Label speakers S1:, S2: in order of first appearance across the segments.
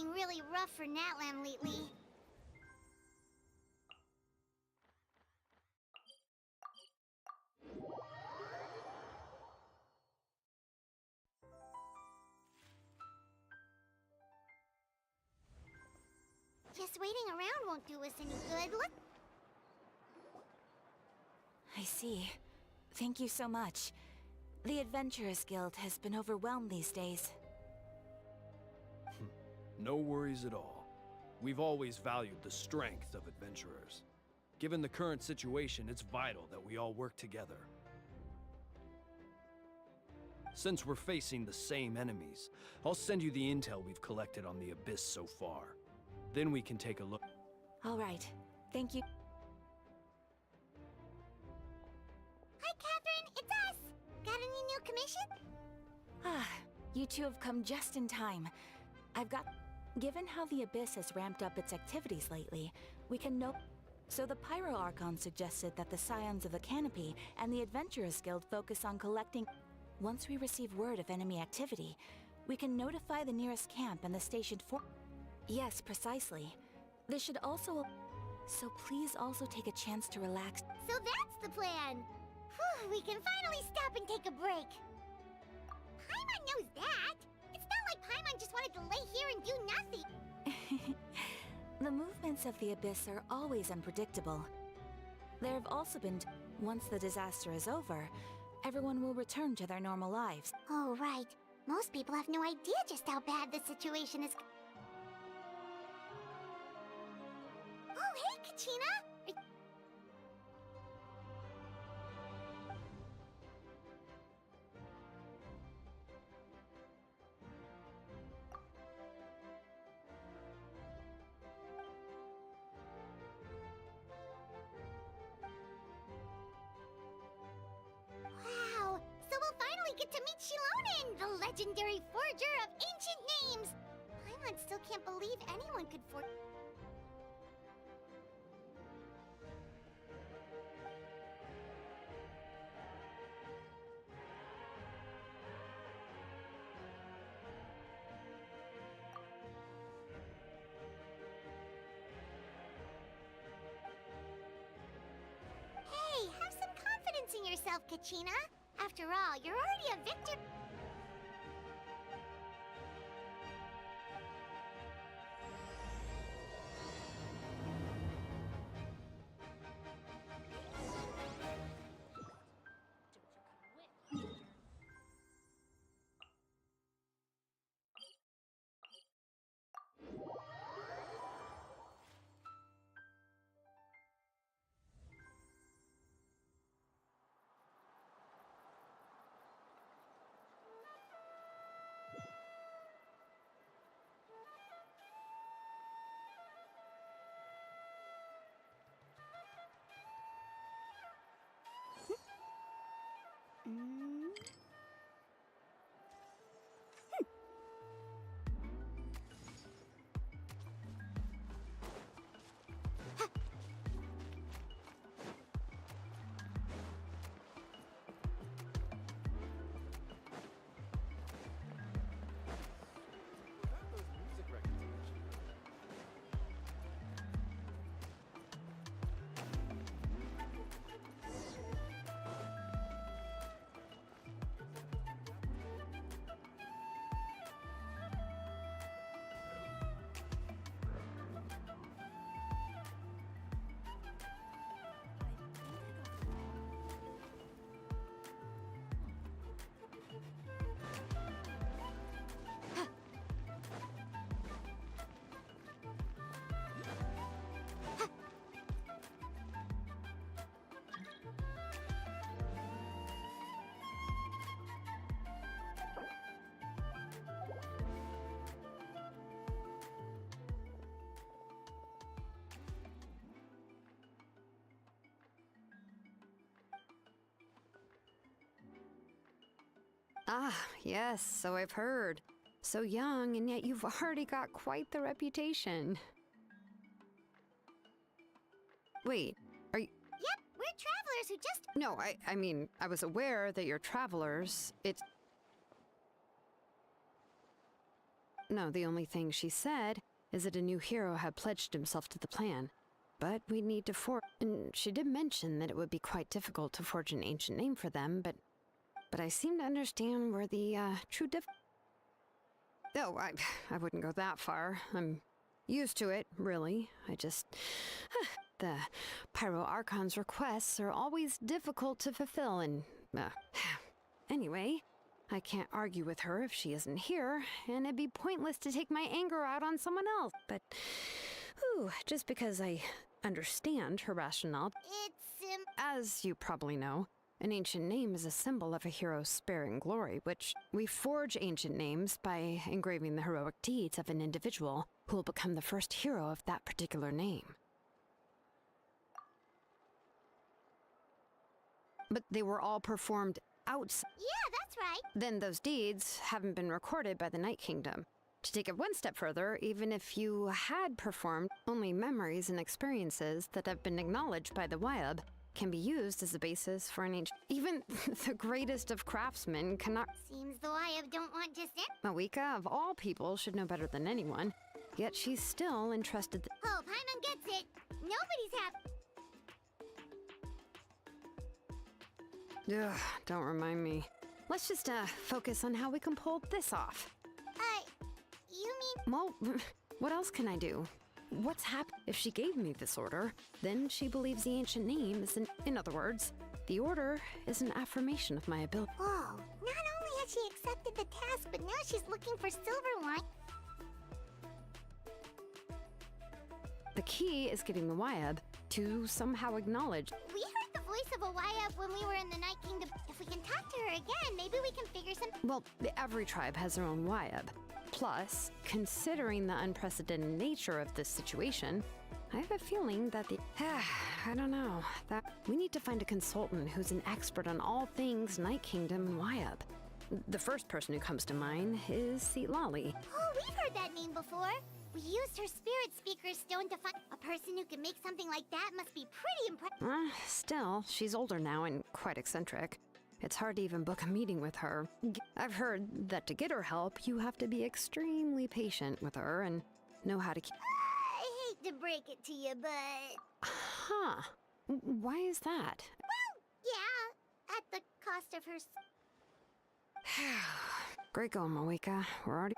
S1: getting really rough for Natlan lately. Just waiting around won't do us any good. Look.
S2: I see. Thank you so much. The Adventurers Guild has been overwhelmed these days.
S3: No worries at all. We've always valued the strength of adventurers. Given the current situation, it's vital that we all work together. Since we're facing the same enemies, I'll send you the intel we've collected on the Abyss so far. Then we can take a look.
S2: All right. Thank you.
S1: Hi, Catherine. It's us. Got any new commission?
S2: Ah, you two have come just in time. Given how the Abyss has ramped up its activities lately, we can know. So the Pyro Archon suggested that the Scions of the Canopy and the Adventurers Guild focus on collecting. Once we receive word of enemy activity, we can notify the nearest camp and the stationed fort. Yes, precisely. This should also. So please also take a chance to relax.
S1: So that's the plan. Whew, we can finally stop and take a break. Paimon knows that. It's not like Paimon just wanted to lay here and do nothing.
S2: The movements of the Abyss are always unpredictable. There have also been. Once the disaster is over, everyone will return to their normal lives.
S1: Oh, right. Most people have no idea just how bad the situation is. Oh, hey, Kachina! Wow! So we'll finally get to meet Shilonen, the legendary forger of ancient names! Paimon still can't believe anyone could forge. Hey, have some confidence in yourself, Kachina. After all, you're already a victor.
S4: Ah, yes, so I've heard. So young, and yet you've already got quite the reputation. Wait, are you...
S1: Yep, we're travelers who just...
S4: No, I mean, I was aware that you're travelers. It's... No, the only thing she said is that a new hero had pledged himself to the plan. But we'd need to forge... And she did mention that it would be quite difficult to forge an ancient name for them, but I seem to understand where the true Oh, I wouldn't go that far. I'm used to it, really. I just... the Pyro Archon's requests are always difficult to fulfill, and... Anyway, I can't argue with her if she isn't here, and it'd be pointless to take my anger out on someone else. But, just because I understand her rationale... As you probably know, an ancient name is a symbol of a hero's spirit and glory, which we forge ancient names by engraving the heroic deeds of an individual who will become the first hero of that particular name. But they were all performed outside.
S1: Yeah, that's right.
S4: Then those deeds haven't been recorded by the Night Kingdom. To take it one step further, even if you had performed, only memories and experiences that have been acknowledged by the Wyab can be used as a basis for an ancient... Even the greatest of craftsmen cannot...
S1: Seems the Wyab don't want just it.
S4: Mawika, of all people, should know better than anyone. Yet she's still entrusted...
S1: Oh, Paimon gets it. Nobody's happy.
S4: Ugh, don't remind me. Let's just, focus on how we can pull this off.
S1: You mean...
S4: Well, what else can I do? What's happened? If she gave me this order, then she believes the ancient name is in other words, the order is an affirmation of my ability.
S1: Whoa, not only has she accepted the task, but now she's looking for Silverwine.
S4: The key is getting the Wyab to somehow acknowledge.
S1: We heard the voice of a Wyab when we were in the Night Kingdom. If we can talk to her again, maybe we can figure some...
S4: Well, every tribe has their own Wyab. Plus, considering the unprecedented nature of this situation, I have a feeling that I don't know, that we need to find a consultant who's an expert on all things Night Kingdom and Wyab. The first person who comes to mind is Lali.
S1: Oh, we've heard that name before. We used her spirit speaker stone to find... A person who can make something like that must be pretty impressive.
S4: Still, she's older now and quite eccentric. It's hard to even book a meeting with her. I've heard that to get her help, you have to be extremely patient with her and know how to keep...
S1: I hate to break it to you, but...
S4: Huh. Why is that?
S1: Well, yeah, at the cost of her...
S4: Great going, Mawika. We're already...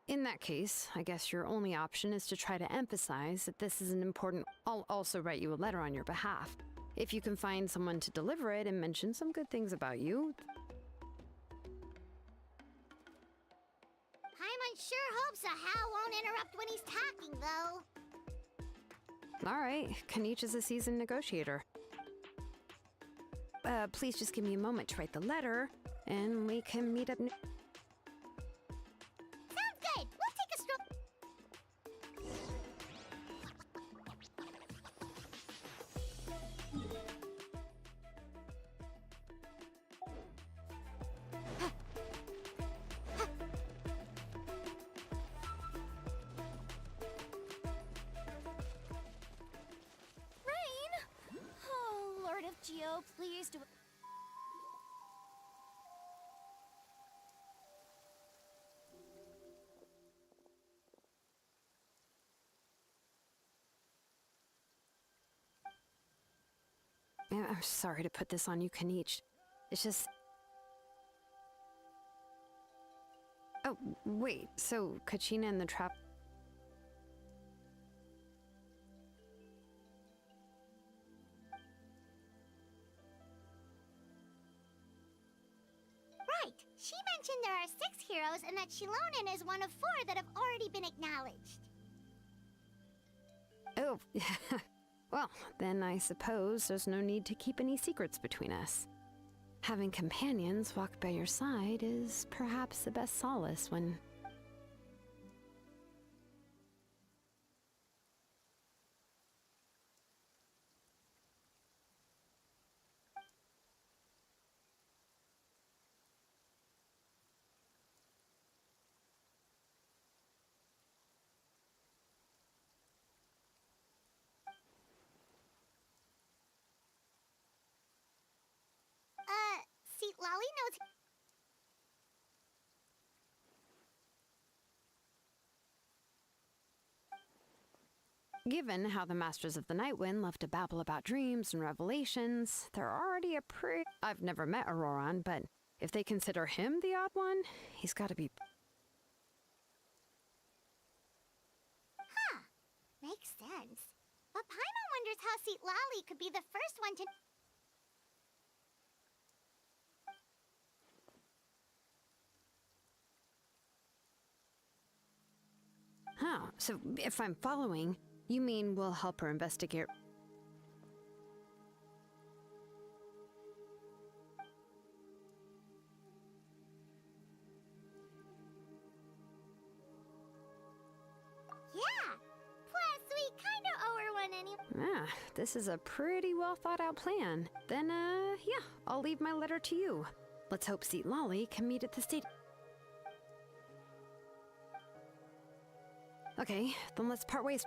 S4: in that case, I guess your only option is to try to emphasize that this is an important... I'll also write you a letter on your behalf. If you can find someone to deliver it and mention some good things about you...
S1: Paimon sure hopes a Hal won't interrupt when he's talking, though.
S4: All right, Kanich is a seasoned negotiator. Please just give me a moment to write the letter, and we can meet up...
S1: Sounds good. We'll take a stroll...
S2: Rain! Oh, Lord of Geo, please do...
S4: I'm sorry to put this on you, Kanich. It's just... Oh, wait, so Kachina and the trap...
S1: Right. She mentioned there are 6 heroes and that Shilonen is one of 4 that have already been acknowledged.
S4: Oh, well, then I suppose there's no need to keep any secrets between us. Having companions walk by your side is perhaps the best solace when...
S1: See, Lolly knows...
S4: Given how the Masters of the Night Wind love to babble about dreams and revelations, they're already a pretty... I've never met Auroran, but if they consider him the odd one, he's gotta be...
S1: Huh. Makes sense. But Paimon wonders how Lali could be the first one to...
S4: Huh, so if I'm following, you mean we'll help her investigate...
S1: Yeah. Plus, we kinda owe her one anyway.
S4: Ah, this is a pretty well thought out plan. Then, yeah, I'll leave my letter to you. Let's hope Lali can meet at the stadium. Okay, then let's part ways.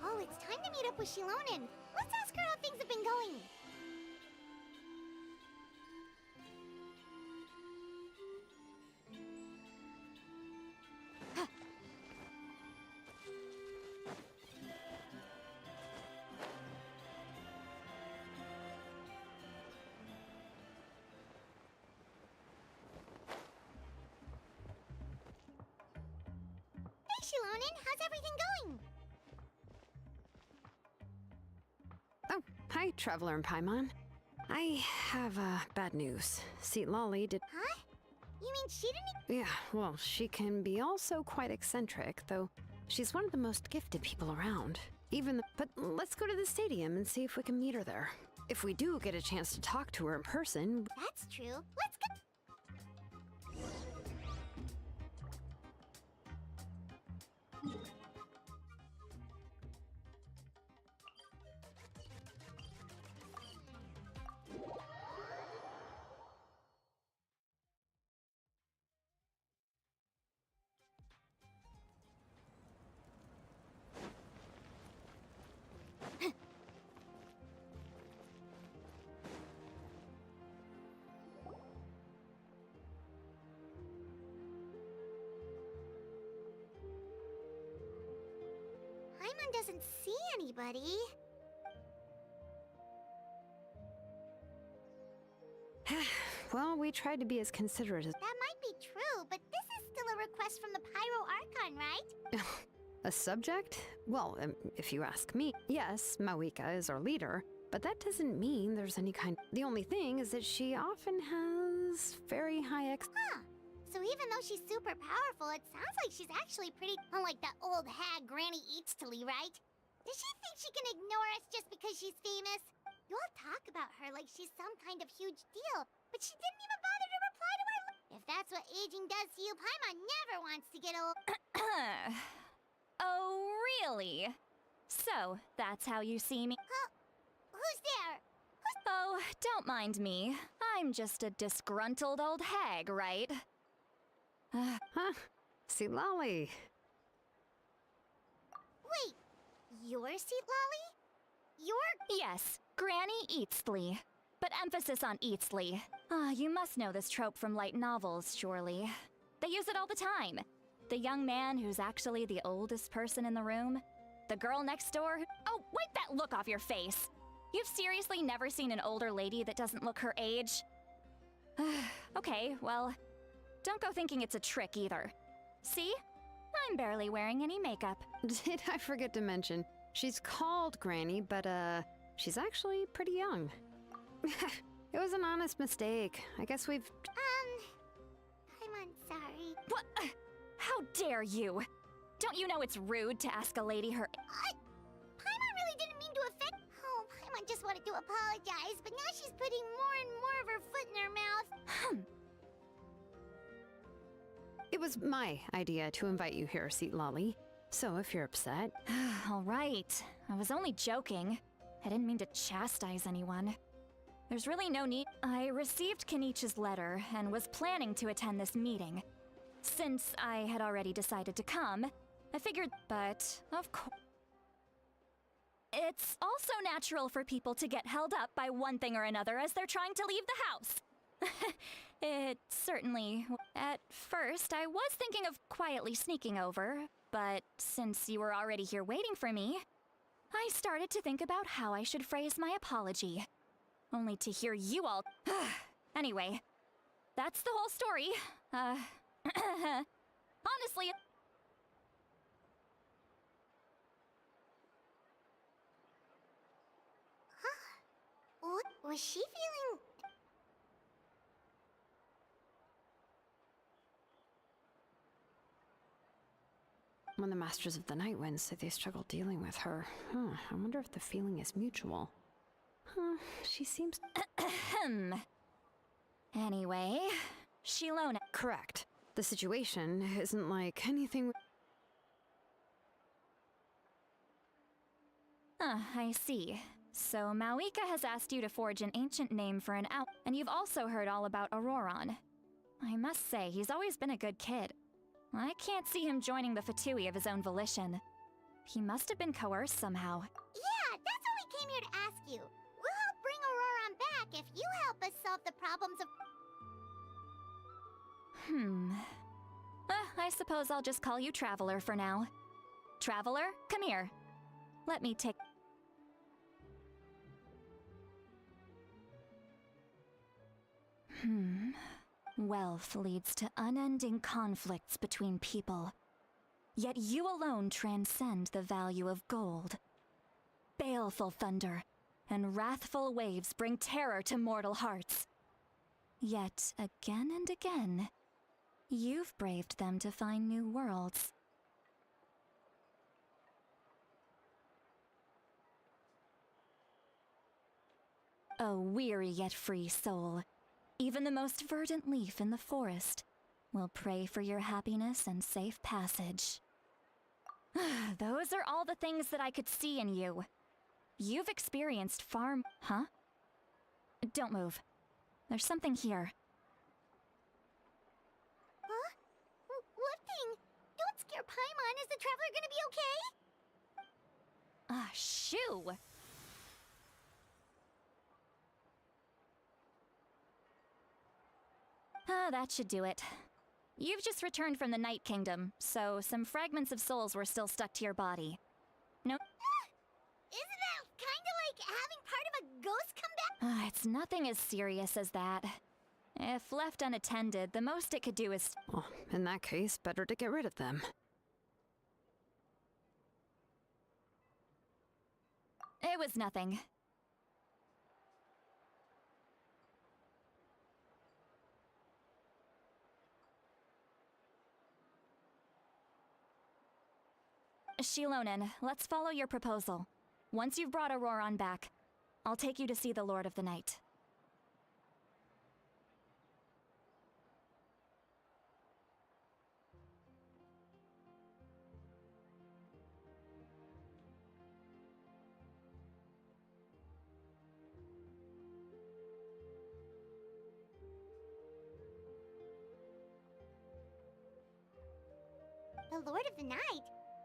S1: Oh, it's time to meet up with Shilonen. Let's ask her how things have been going. Hey, Shilonen, how's everything going?
S4: Oh, hi, Traveler and Paimon. I have, bad news. Lali did...
S1: Huh? You mean she didn't...
S4: Yeah, well, she can be also quite eccentric, though she's one of the most gifted people around. But let's go to the stadium and see if we can meet her there. If we do get a chance to talk to her in person...
S1: That's true. Let's go. Paimon doesn't see anybody.
S4: Well, we tried to be as considerate as...
S1: That might be true, but this is still a request from the Pyro Archon, right?
S4: A subject? Well, if you ask me, yes, Mawika is our leader, but that doesn't mean there's any kind... The only thing is that she often has very high
S1: Huh. So even though she's super powerful, it sounds like she's actually pretty unlike that old hag Granny Eatstily, right? Does she think she can ignore us just because she's famous? You all talk about her like she's some kind of huge deal, but she didn't even bother to reply to our... If that's what aging does to you, Paimon never wants to get old.
S5: Oh, really? So, that's how you see me?
S1: Huh? Who's there?
S5: Oh, don't mind me. I'm just a disgruntled old hag, right?
S4: Huh? Lali.
S1: Wait, you're Lali? You're...
S5: Yes, Granny Eatsley. But emphasis on Eatsley. You must know this trope from light novels, surely. They use it all the time. The young man who's actually the oldest person in the room. The girl next door Oh, wipe that look off your face! You've seriously never seen an older lady that doesn't look her age? Okay, well, don't go thinking it's a trick either. See? I'm barely wearing any makeup.
S4: Did I forget to mention, she's called Granny, but, she's actually pretty young. It was an honest mistake. I guess we've...
S1: I'm sorry.
S5: What? How dare you? Don't you know it's rude to ask a lady her...
S1: Paimon really apologize, but now she's putting more and more of her foot in her mouth.
S4: It was my idea to invite you here, Seat Lolly. So if you're upset...
S5: All right. I was only joking. I didn't mean to chastise anyone. There's really no need. I received Kenichi's letter and was planning to attend this meeting. Since I had already decided to come, I figured, but of course... It's also natural for people to get held up by one thing or another as they're trying to leave the house. It certainly... At first, I was thinking of quietly sneaking over, but since you were already here waiting for me, I started to think about how I should phrase my apology. Only to hear you all... Anyway, that's the whole story. Honestly...
S1: What was she feeling?
S4: When the Masters of the Night Wind said they struggled dealing with her, I wonder if the feeling is mutual. She seems...
S5: Anyway, Shilona...
S4: Correct. The situation isn't like anything...
S5: I see. So Mawika has asked you to forge an ancient name for an out, and you've also heard all about Auroron. I must say, he's always been a good kid. I can't see him joining the Fatui of his own volition. He must have been coerced somehow.
S1: Yeah, that's why we came here to ask you. We'll help bring Auroron back if you help us solve the problems of...
S5: I suppose I'll just call you Traveler for now. Traveler, come here. Let me take... Wealth leads to unending conflicts between people. Yet you alone transcend the value of gold. Baleful thunder and wrathful waves bring terror to mortal hearts. Yet again and again, you've braved them to find new worlds. A weary yet free soul. Even the most verdant leaf in the forest will pray for your happiness and safe passage. Those are all the things that I could see in you. You've experienced far... Huh? Don't move. There's something here.
S1: Huh? What thing? Don't scare Paimon. Is the Traveler gonna be okay?
S5: Shoo! That should do it. You've just returned from the Night Kingdom, so some fragments of souls were still stuck to your body. No?
S1: Isn't that kinda like having part of a ghost come back?
S5: It's nothing as serious as that. If left unattended, the most it could do is...
S4: Well, in that case, better to get rid of them.
S5: It was nothing. Shilonen, let's follow your proposal. Once you've brought Auroron back, I'll take you to see the Lord of the Night.
S1: The Lord of the Night?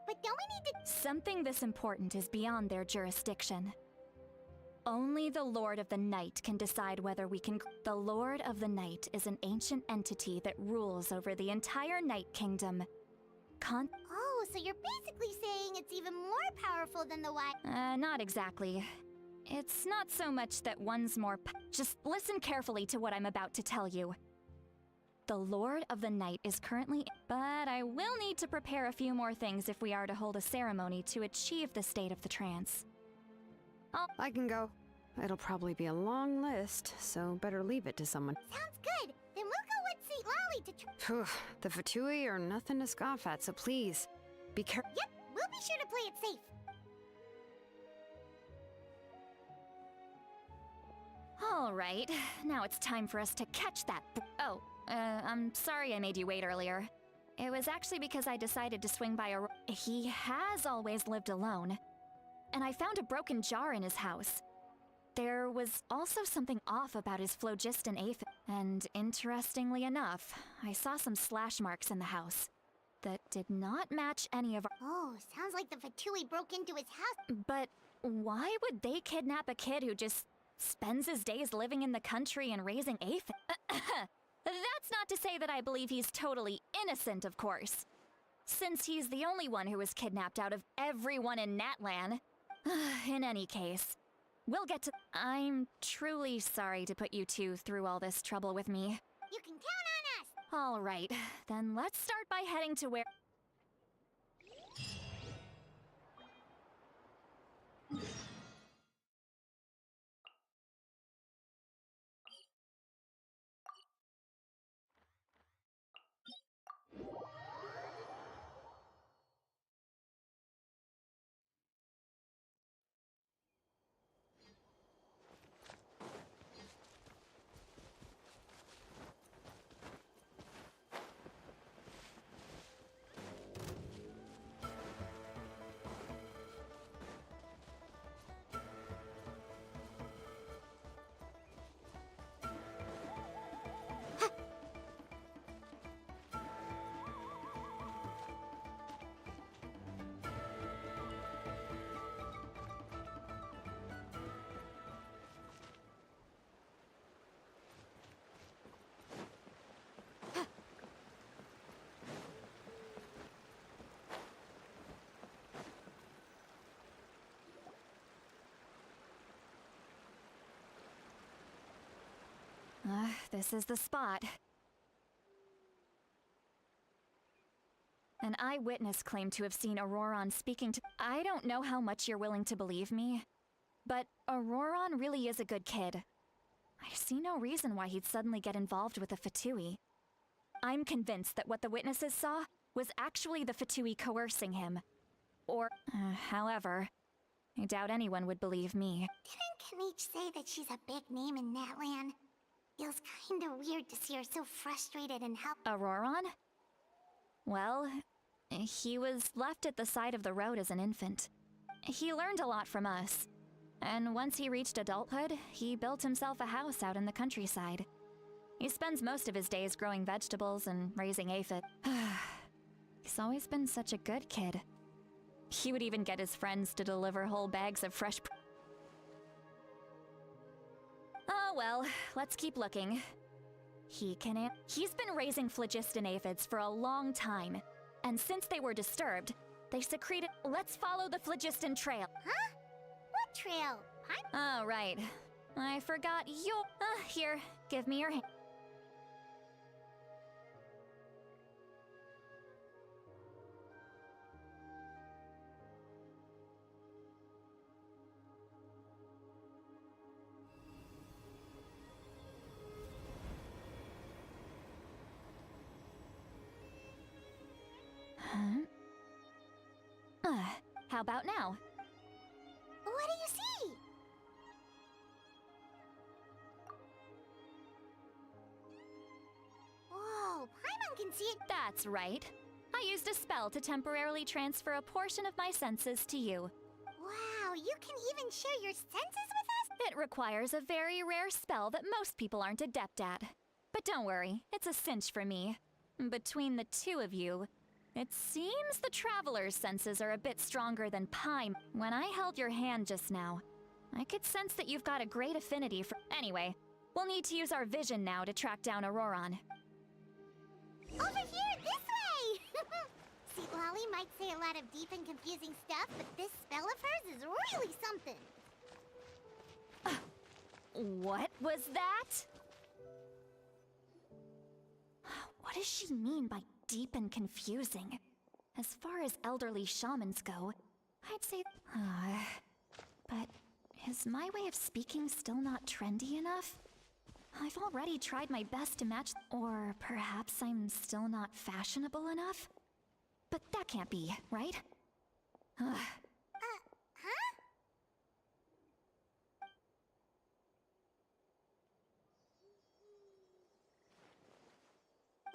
S1: But don't we need to...
S5: Something this important is beyond their jurisdiction. Only the Lord of the Night can decide whether we can... The Lord of the Night is an ancient entity that rules over the entire Night Kingdom.
S1: Oh, so you're basically saying it's even more powerful than the Wild...
S5: Not exactly. It's not so much that one's more... Just listen carefully to what I'm about to tell you. The Lord of the Night is currently... But I will need to prepare a few more things if we are to hold a ceremony to achieve the state of the trance.
S4: I can go. It'll probably be a long list, so better leave it to someone.
S1: Sounds good. Then we'll go with St. Lolly to...
S4: Phew, the Fatui are nothing to scoff at, so please, be careful.
S1: Yep, we'll be sure to play it safe.
S5: Alright, now it's time for us to catch that I'm sorry I made you wait earlier. It was actually because I decided to swing by He has always lived alone. And I found a broken jar in his house. There was also something off about his phlogiston aphid. And interestingly enough, I saw some slash marks in the house that did not match any of our—
S1: Oh, sounds like the Fatui broke into his house.
S5: But why would they kidnap a kid who just spends his days living in the country and raising aphid? That's not to say that I believe he's totally innocent, of course. Since he's the only one who was kidnapped out of everyone in Natlan. In any case, we'll get to— I'm truly sorry to put you two through all this trouble with me.
S1: You can count on us!
S5: All right, then let's start by heading to where— this is the spot. An eyewitness claimed to have seen Auroron speaking to— I don't know how much you're willing to believe me, but Auroron really is a good kid. I see no reason why he'd suddenly get involved with a Fatui. I'm convinced that what the witnesses saw was actually the Fatui coercing him. However, I doubt anyone would believe me.
S1: Didn't Kanich say that she's a big name in Natlan? Feels kinda weird to see her so frustrated and
S5: Auroron? Well, he was left at the side of the road as an infant. He learned a lot from us. And once he reached adulthood, he built himself a house out in the countryside. He spends most of his days growing vegetables and raising aphid. He's always been such a good kid. He would even get his friends to deliver whole bags of fresh— Oh well, let's keep looking. He's been raising phlogiston aphids for a long time, and since they were disturbed, they secreted— Let's follow the phlogiston trail.
S1: Huh? What trail?
S5: Oh, right. I forgot your— here, give me your hand. How about now?
S1: What do you see? Whoa, Paimon can see it.
S5: That's right. I used a spell to temporarily transfer a portion of my senses to you.
S1: Wow, you can even share your senses with us?
S5: It requires a very rare spell that most people aren't adept at. But don't worry, it's a cinch for me. Between the two of you, it seems the Traveler's senses are a bit stronger than Paimon. When I held your hand just now, I could sense that you've got a great affinity for— Anyway, we'll need to use our vision now to track down Auroron.
S1: Over here, this way! See, Lolly might say a lot of deep and confusing stuff, but this spell of hers is really something.
S5: What was that? What does she mean by deep and confusing? As far as elderly shamans go, I'd say— But is my way of speaking still not trendy enough? I've already tried my best to match— Or perhaps I'm still not fashionable enough? But that can't be, right?
S1: Huh?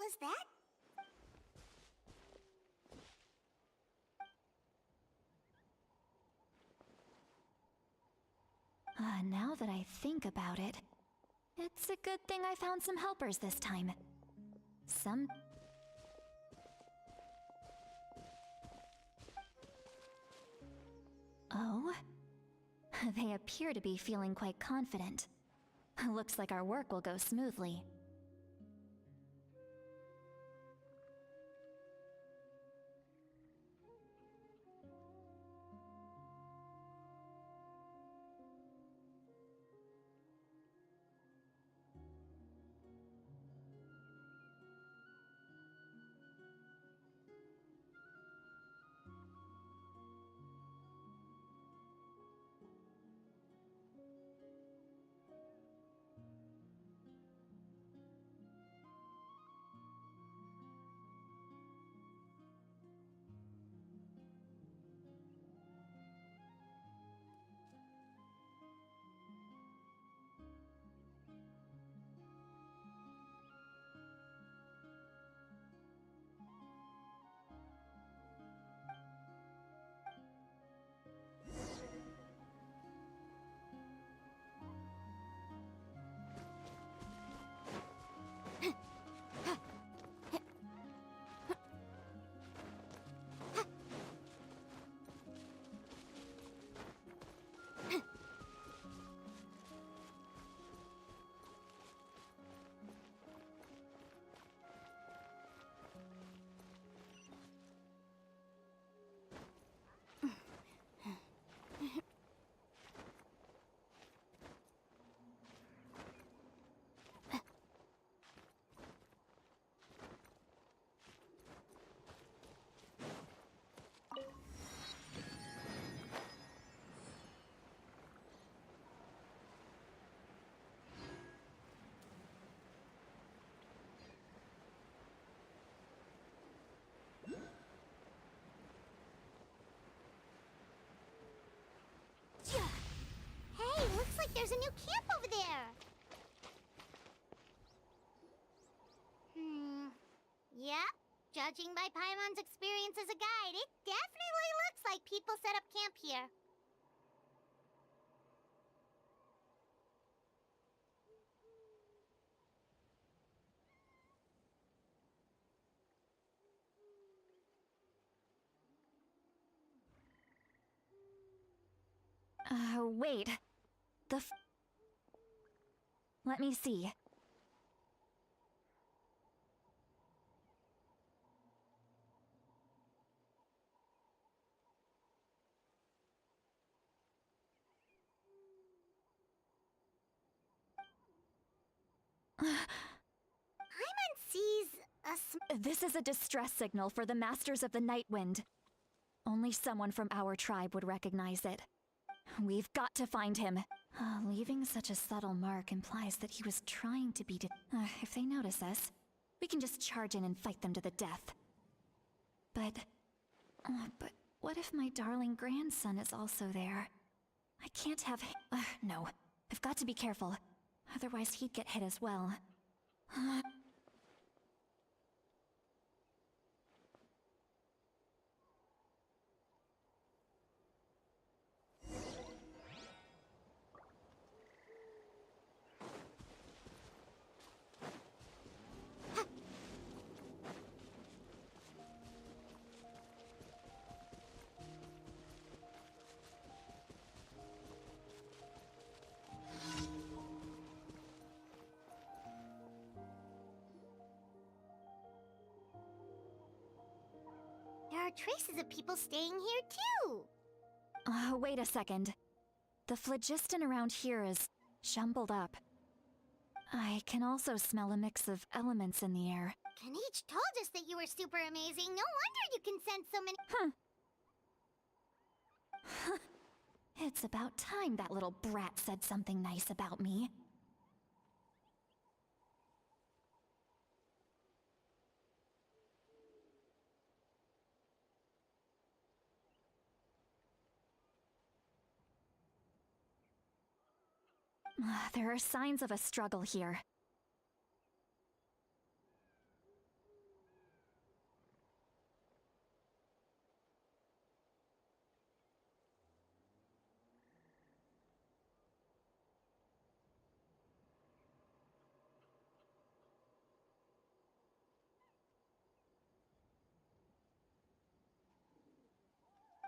S1: was that?
S5: Now that I think about it, it's a good thing I found some helpers this time. Oh? They appear to be feeling quite confident. Looks like our work will go smoothly.
S1: Hey, looks like there's a new camp over there. Yep. Judging by Paimon's experience as a guide, it definitely looks like people set up camp here.
S5: Wait. Let me see.
S1: Sees a
S5: This is a distress signal for the Masters of the Night Wind. Only someone from our tribe would recognize it. We've got to find him. Leaving such a subtle mark implies that he was trying to be if they notice us, we can just charge in and fight them to the death. But what if my darling grandson is also there? I can't have no. I've got to be careful. Otherwise he'd get hit as well.
S1: There are traces of people staying here too.
S5: Wait a second. The phlogiston around here is jumbled up. I can also smell a mix of elements in the air.
S1: Kanich told us that you were super amazing. No wonder you can sense so many.
S5: It's about time that little brat said something nice about me. There are signs of a struggle here.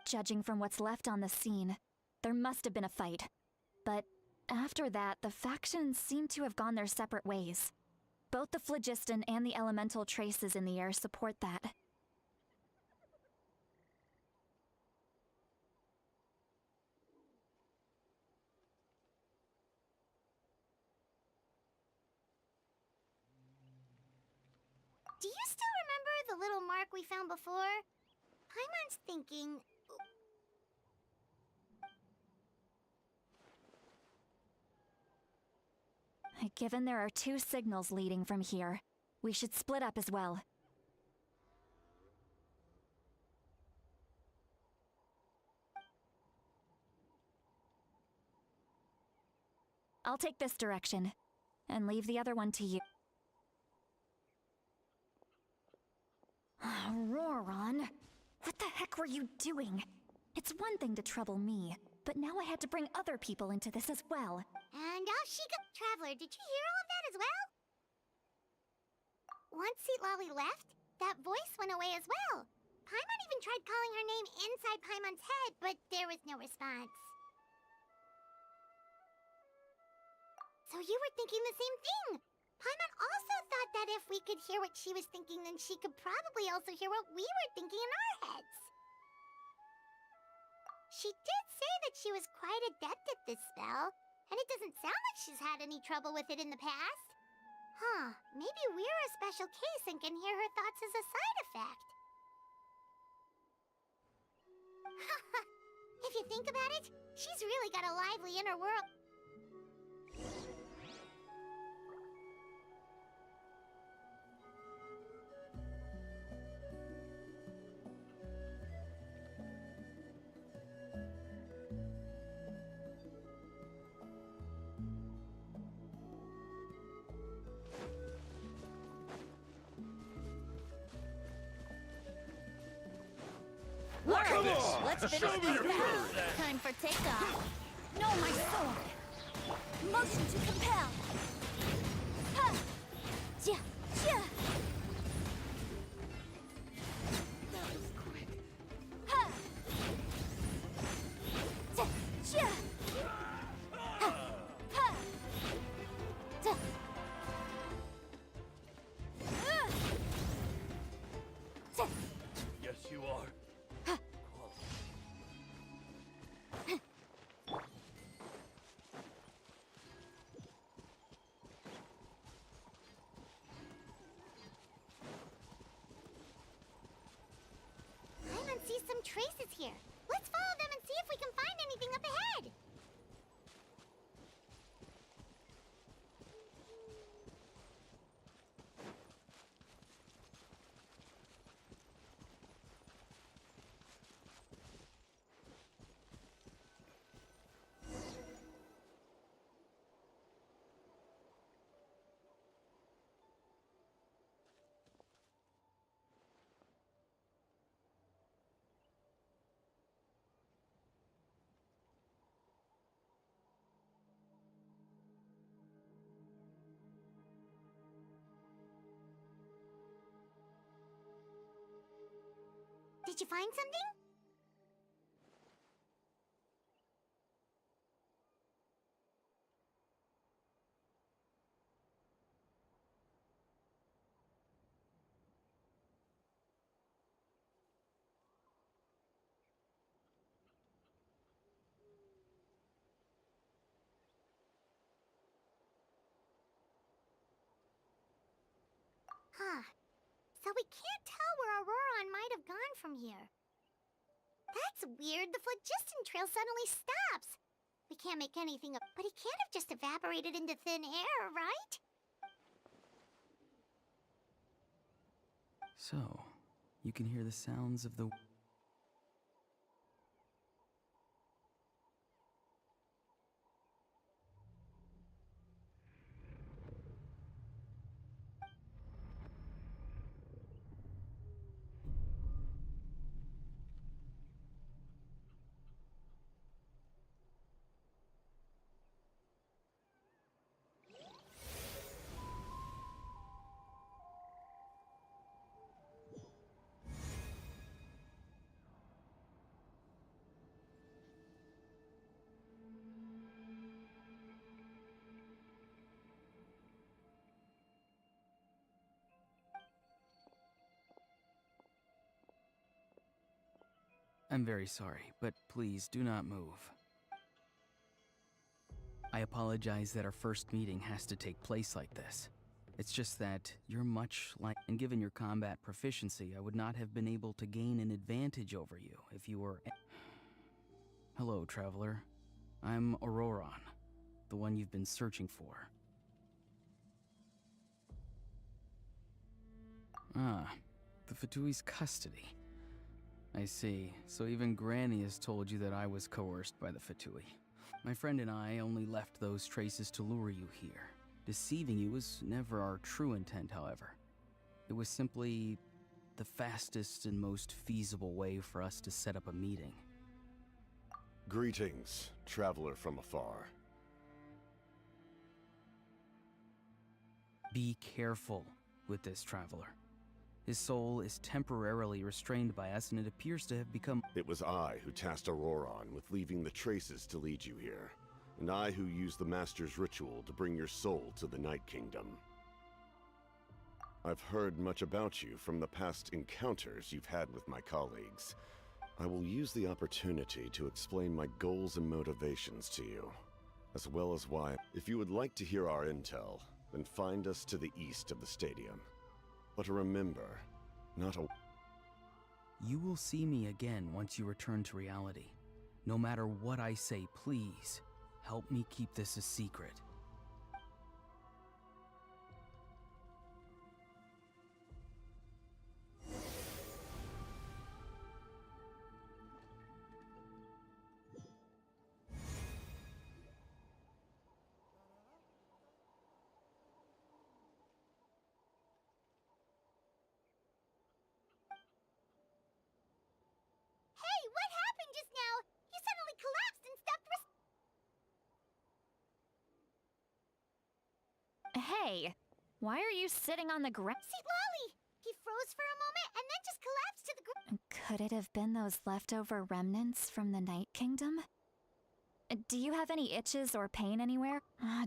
S5: Judging from what's left on the scene, there must have been a fight. But after that, the factions seem to have gone their separate ways. Both the phlogiston and the elemental traces in the air support that.
S1: Do you still remember the little mark we found before? Paimon's thinking...
S5: Given there are 2 signals leading from here, we should split up as well. I'll take this direction, and leave the other one to you. Roran, what the heck were you doing? It's one thing to trouble me, but now I had to bring other people into this as well.
S1: And Ashika, Traveler, did you hear all of that as well? Once Lolly left, that voice went away as well. Paimon even tried calling her name inside Paimon's head, but there was no response. So you were thinking the same thing. Paimon also thought that if we could hear what she was thinking, then she could probably also hear what we were thinking in our heads. She did say that she was quite adept at this spell, and it doesn't sound like she's had any trouble with it in the past. Huh, maybe we're a special case and can hear her thoughts as a side effect. If you think about it, she's really got a lively inner world.
S3: Alright,
S5: Let's finish this battle. Time for takeoff. No, my sword. Motion to compel. Ha! Ja! Ja! That was quick. Ha! Ja! Ja! Ha! Ha! Ja! Ja!
S3: Yes, you are.
S1: Paimon sees some traces here. Let's follow them and see if we can find anything up ahead. Did you find something? Huh. So we can't tell where Auroron might have gone from here. That's weird. The phlogiston trail suddenly stops. We can't make anything up, but he can't have just evaporated into thin air, right?
S6: So, you can hear the sounds of the... I'm very sorry, but please do not move. I apologize that our first meeting has to take place like this. It's just that you're much like, and given your combat proficiency, I would not have been able to gain an advantage over you if you were... Hello, traveler. I'm Auroron, the one you've been searching for. Ah, the Fatui's custody. I see. So even Granny has told you that I was coerced by the Fatui. My friend and I only left those traces to lure you here. Deceiving you was never our true intent, however. It was simply the fastest and most feasible way for us to set up a meeting.
S7: Greetings, traveler from afar.
S6: Be careful with this traveler. His soul is temporarily restrained by us, and it appears to have become...
S7: It was I who tasked Auroron with leaving the traces to lead you here, and I who used the Master's ritual to bring your soul to the Night Kingdom. I've heard much about you from the past encounters you've had with my colleagues. I will use the opportunity to explain my goals and motivations to you, as well as why. If you would like to hear our intel, then find us to the east of the stadium. But remember, not a...
S6: You will see me again once you return to reality. No matter what I say, please, help me keep this a secret.
S1: Hey, what happened just now? You suddenly collapsed and stopped
S5: Hey, why are you sitting on the ground?
S1: See, Lolly! He froze for a moment and then just collapsed to the ground.
S5: Could it have been those leftover remnants from the Night Kingdom? Do you have any itches or pain anywhere?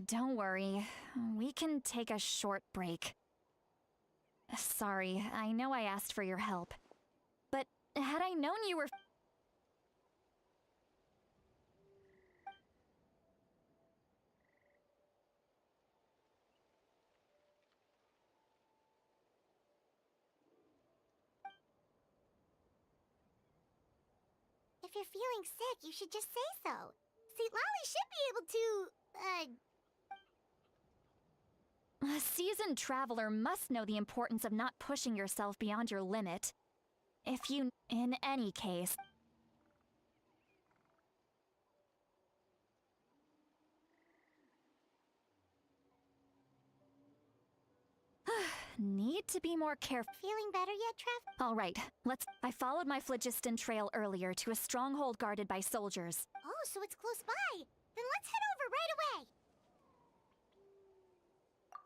S5: Don't worry. We can take a short break. Sorry, I know I asked for your help. But had I known you were...
S1: If you're feeling sick, you should just say so. See, Lolly should be able to,
S5: A seasoned traveler must know the importance of not pushing yourself beyond your limit. If you... In any case... Need to be more careful.
S1: Feeling better yet, Trev?
S5: All right, let's... I followed my phlogiston trail earlier to a stronghold guarded by soldiers.
S1: Oh, so it's close by. Then let's head over right away.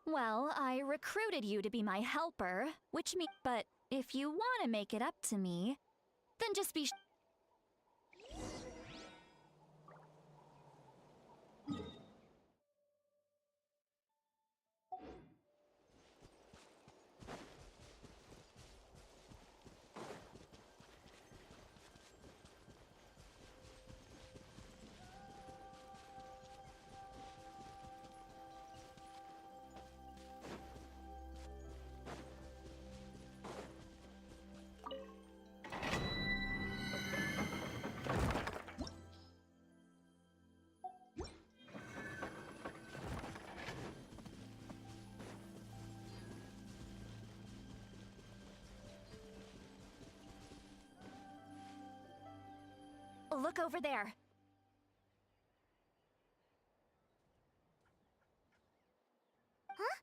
S5: Well, I recruited you to be my helper, which means... But if you want to make it up to me, then just be... Look over there.
S1: Huh?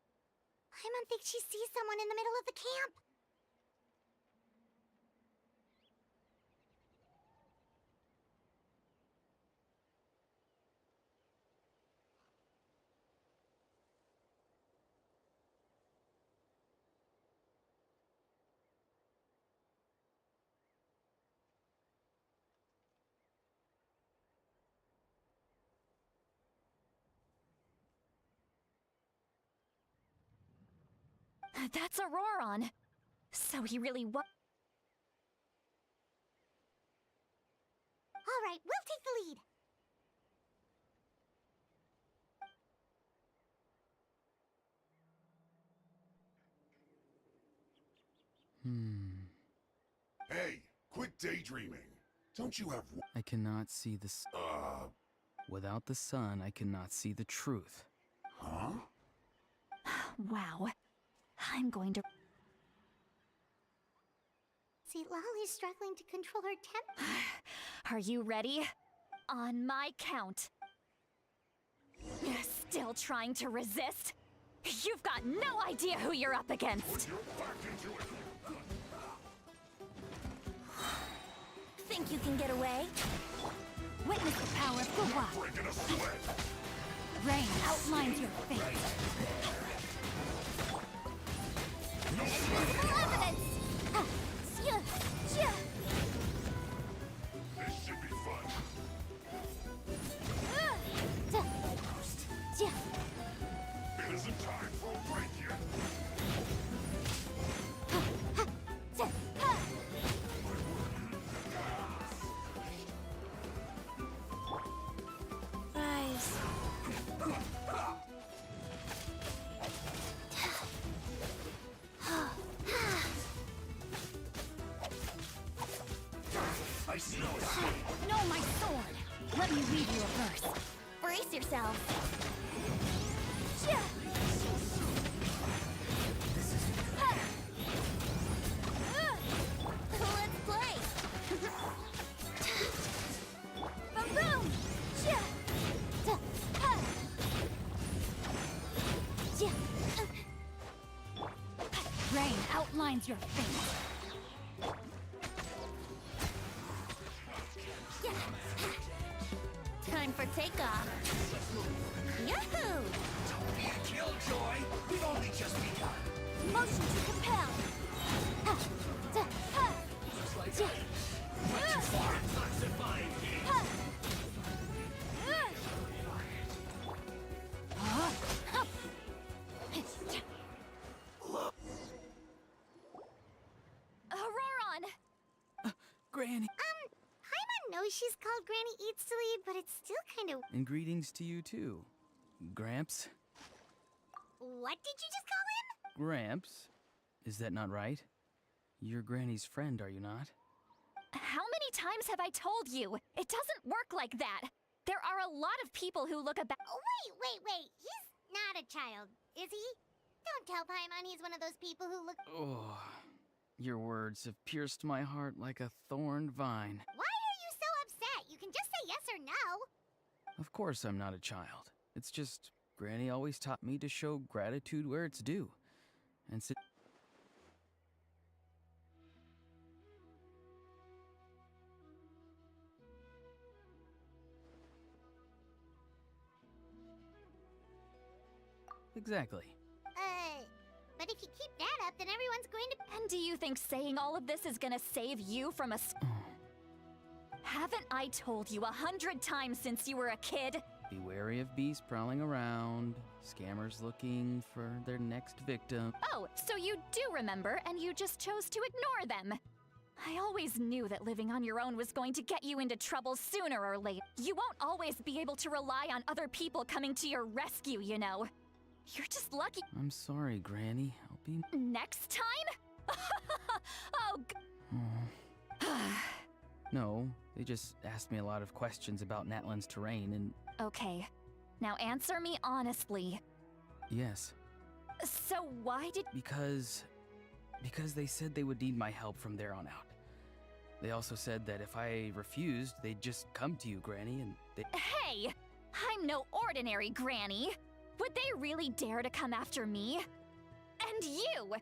S1: Paimon thinks she sees someone in the middle of the camp.
S5: That's Auroron. So he really was...
S1: All right, we'll take the lead.
S8: Hey, quit daydreaming. Don't you have...
S6: I cannot see the Without the sun, I cannot see the truth.
S8: Huh?
S5: Wow. I'm going to...
S1: See, Lolly's struggling to control her temper.
S5: Are you ready? On my count. Still trying to resist? You've got no idea who you're up against.
S2: Think you can get away? Witness the power of Gua. Rain outlines your fate.
S1: Full evidence!
S8: This should be fun. It isn't time for a break yet.
S2: Rise.
S8: I see no
S2: Know my sword. Let me read you a verse. Brace yourself.
S1: Let's play! Boom!
S2: Rain outlines your fate. Time for takeoff. Yahoo!
S9: Don't be a killjoy. We've only just begun.
S1: Motion to compel!
S9: Too far, not surviving.
S5: Auroron!
S6: Granny!
S1: Paimon knows she's called Granny Eats to Lead, but it's still kind of...
S6: And greetings to you too. Gramps?
S1: What did you just call him?
S6: Gramps? Is that not right? You're Granny's friend, are you not?
S5: How many times have I told you? It doesn't work like that. There are a lot of people who look about.
S1: Oh, wait. He's not a child, is he? Don't tell Paimon he's one of those people who look...
S6: Oh, your words have pierced my heart like a thorned vine.
S1: Why are you so upset? You can just say yes or no.
S6: Of course I'm not a child. It's just, Granny always taught me to show gratitude where it's due. And sit. Exactly.
S1: But if you keep that up, then everyone's going to...
S5: And do you think saying all of this is gonna save you from a... Haven't I told you 100 times since you were a kid?
S6: Be wary of beasts prowling around, scammers looking for their next victim.
S5: Oh, so you do remember, and you just chose to ignore them. I always knew that living on your own was going to get you into trouble sooner or later. You won't always be able to rely on other people coming to your rescue, you know. You're just lucky.
S6: I'm sorry, Granny. I'll be...
S5: Next time?
S6: No, they just asked me a lot of questions about Natlan's terrain and...
S5: Okay. Now answer me honestly.
S6: Yes.
S5: So why did...
S6: Because they said they would need my help from there on out. They also said that if I refused, they'd just come to you, Granny, and they...
S5: Hey! I'm no ordinary Granny! Would they really dare to come after me? And you!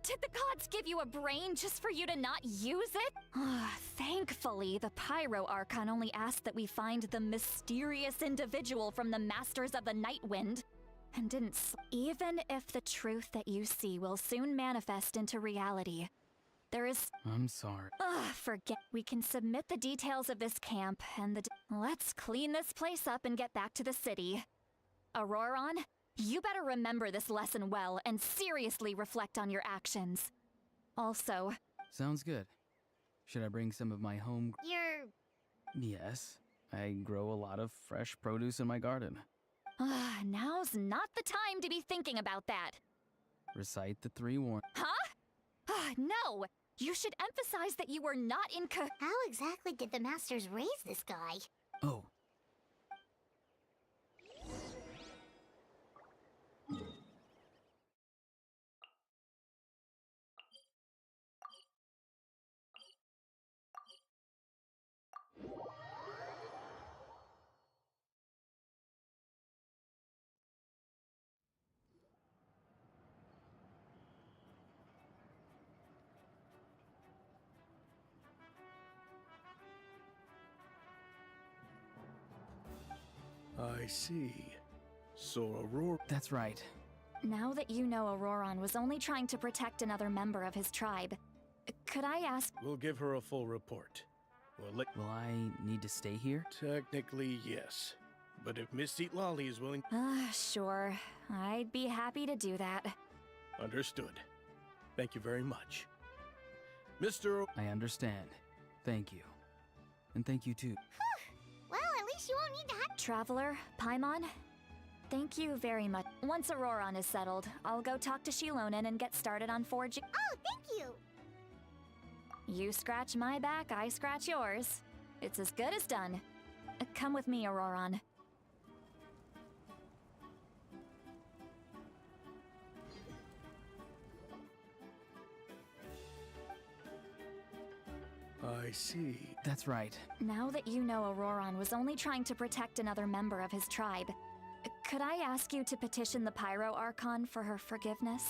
S5: Did the gods give you a brain just for you to not use it? Thankfully, the Pyro Archon only asked that we find the mysterious individual from the Masters of the Night Wind, and didn't even if the truth that you see will soon manifest into reality, there is...
S6: I'm sorry.
S5: Forget. We can submit the details of this camp, and let's clean this place up and get back to the city. Auroron, you better remember this lesson well and seriously reflect on your actions. Also...
S6: Sounds good. Should I bring some of my home...
S1: Your
S6: Yes, I grow a lot of fresh produce in my garden.
S5: Now's not the time to be thinking about that.
S6: Recite the 3 warnings.
S5: Huh? No! You should emphasize that you were not in
S1: How exactly did the masters raise this guy?
S6: Oh.
S3: I see. So Aurora...
S6: That's right.
S5: Now that you know Auroron was only trying to protect another member of his tribe, could I ask—
S10: We'll give her a full report.
S6: Will I need to stay here?
S10: Technically, yes. But if Miss Lolly is willing...
S5: Sure. I'd be happy to do that.
S10: Understood. Thank you very much. Mr.
S6: I understand. Thank you. And thank you too.
S1: Well, at least you won't need to have...
S5: Traveler, Paimon, thank you very much. Once Auroron is settled, I'll go talk to Shilonen and get started on forging.
S1: Oh, thank you!
S5: You scratch my back, I scratch yours. It's as good as done. Come with me, Auroron.
S10: I see.
S6: That's right.
S5: Now that you know Auroron was only trying to protect another member of his tribe, could I ask you to petition the Pyro Archon for her forgiveness?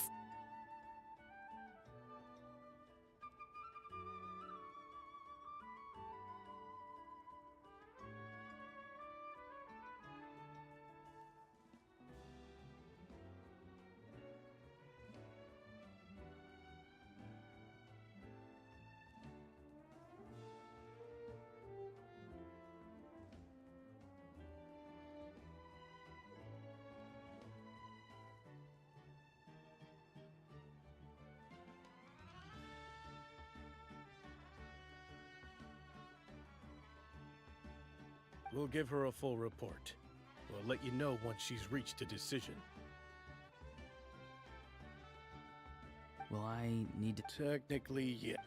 S10: We'll give her a full report. We'll let you know once she's reached a decision.
S6: Will I need to...
S10: Technically, yes.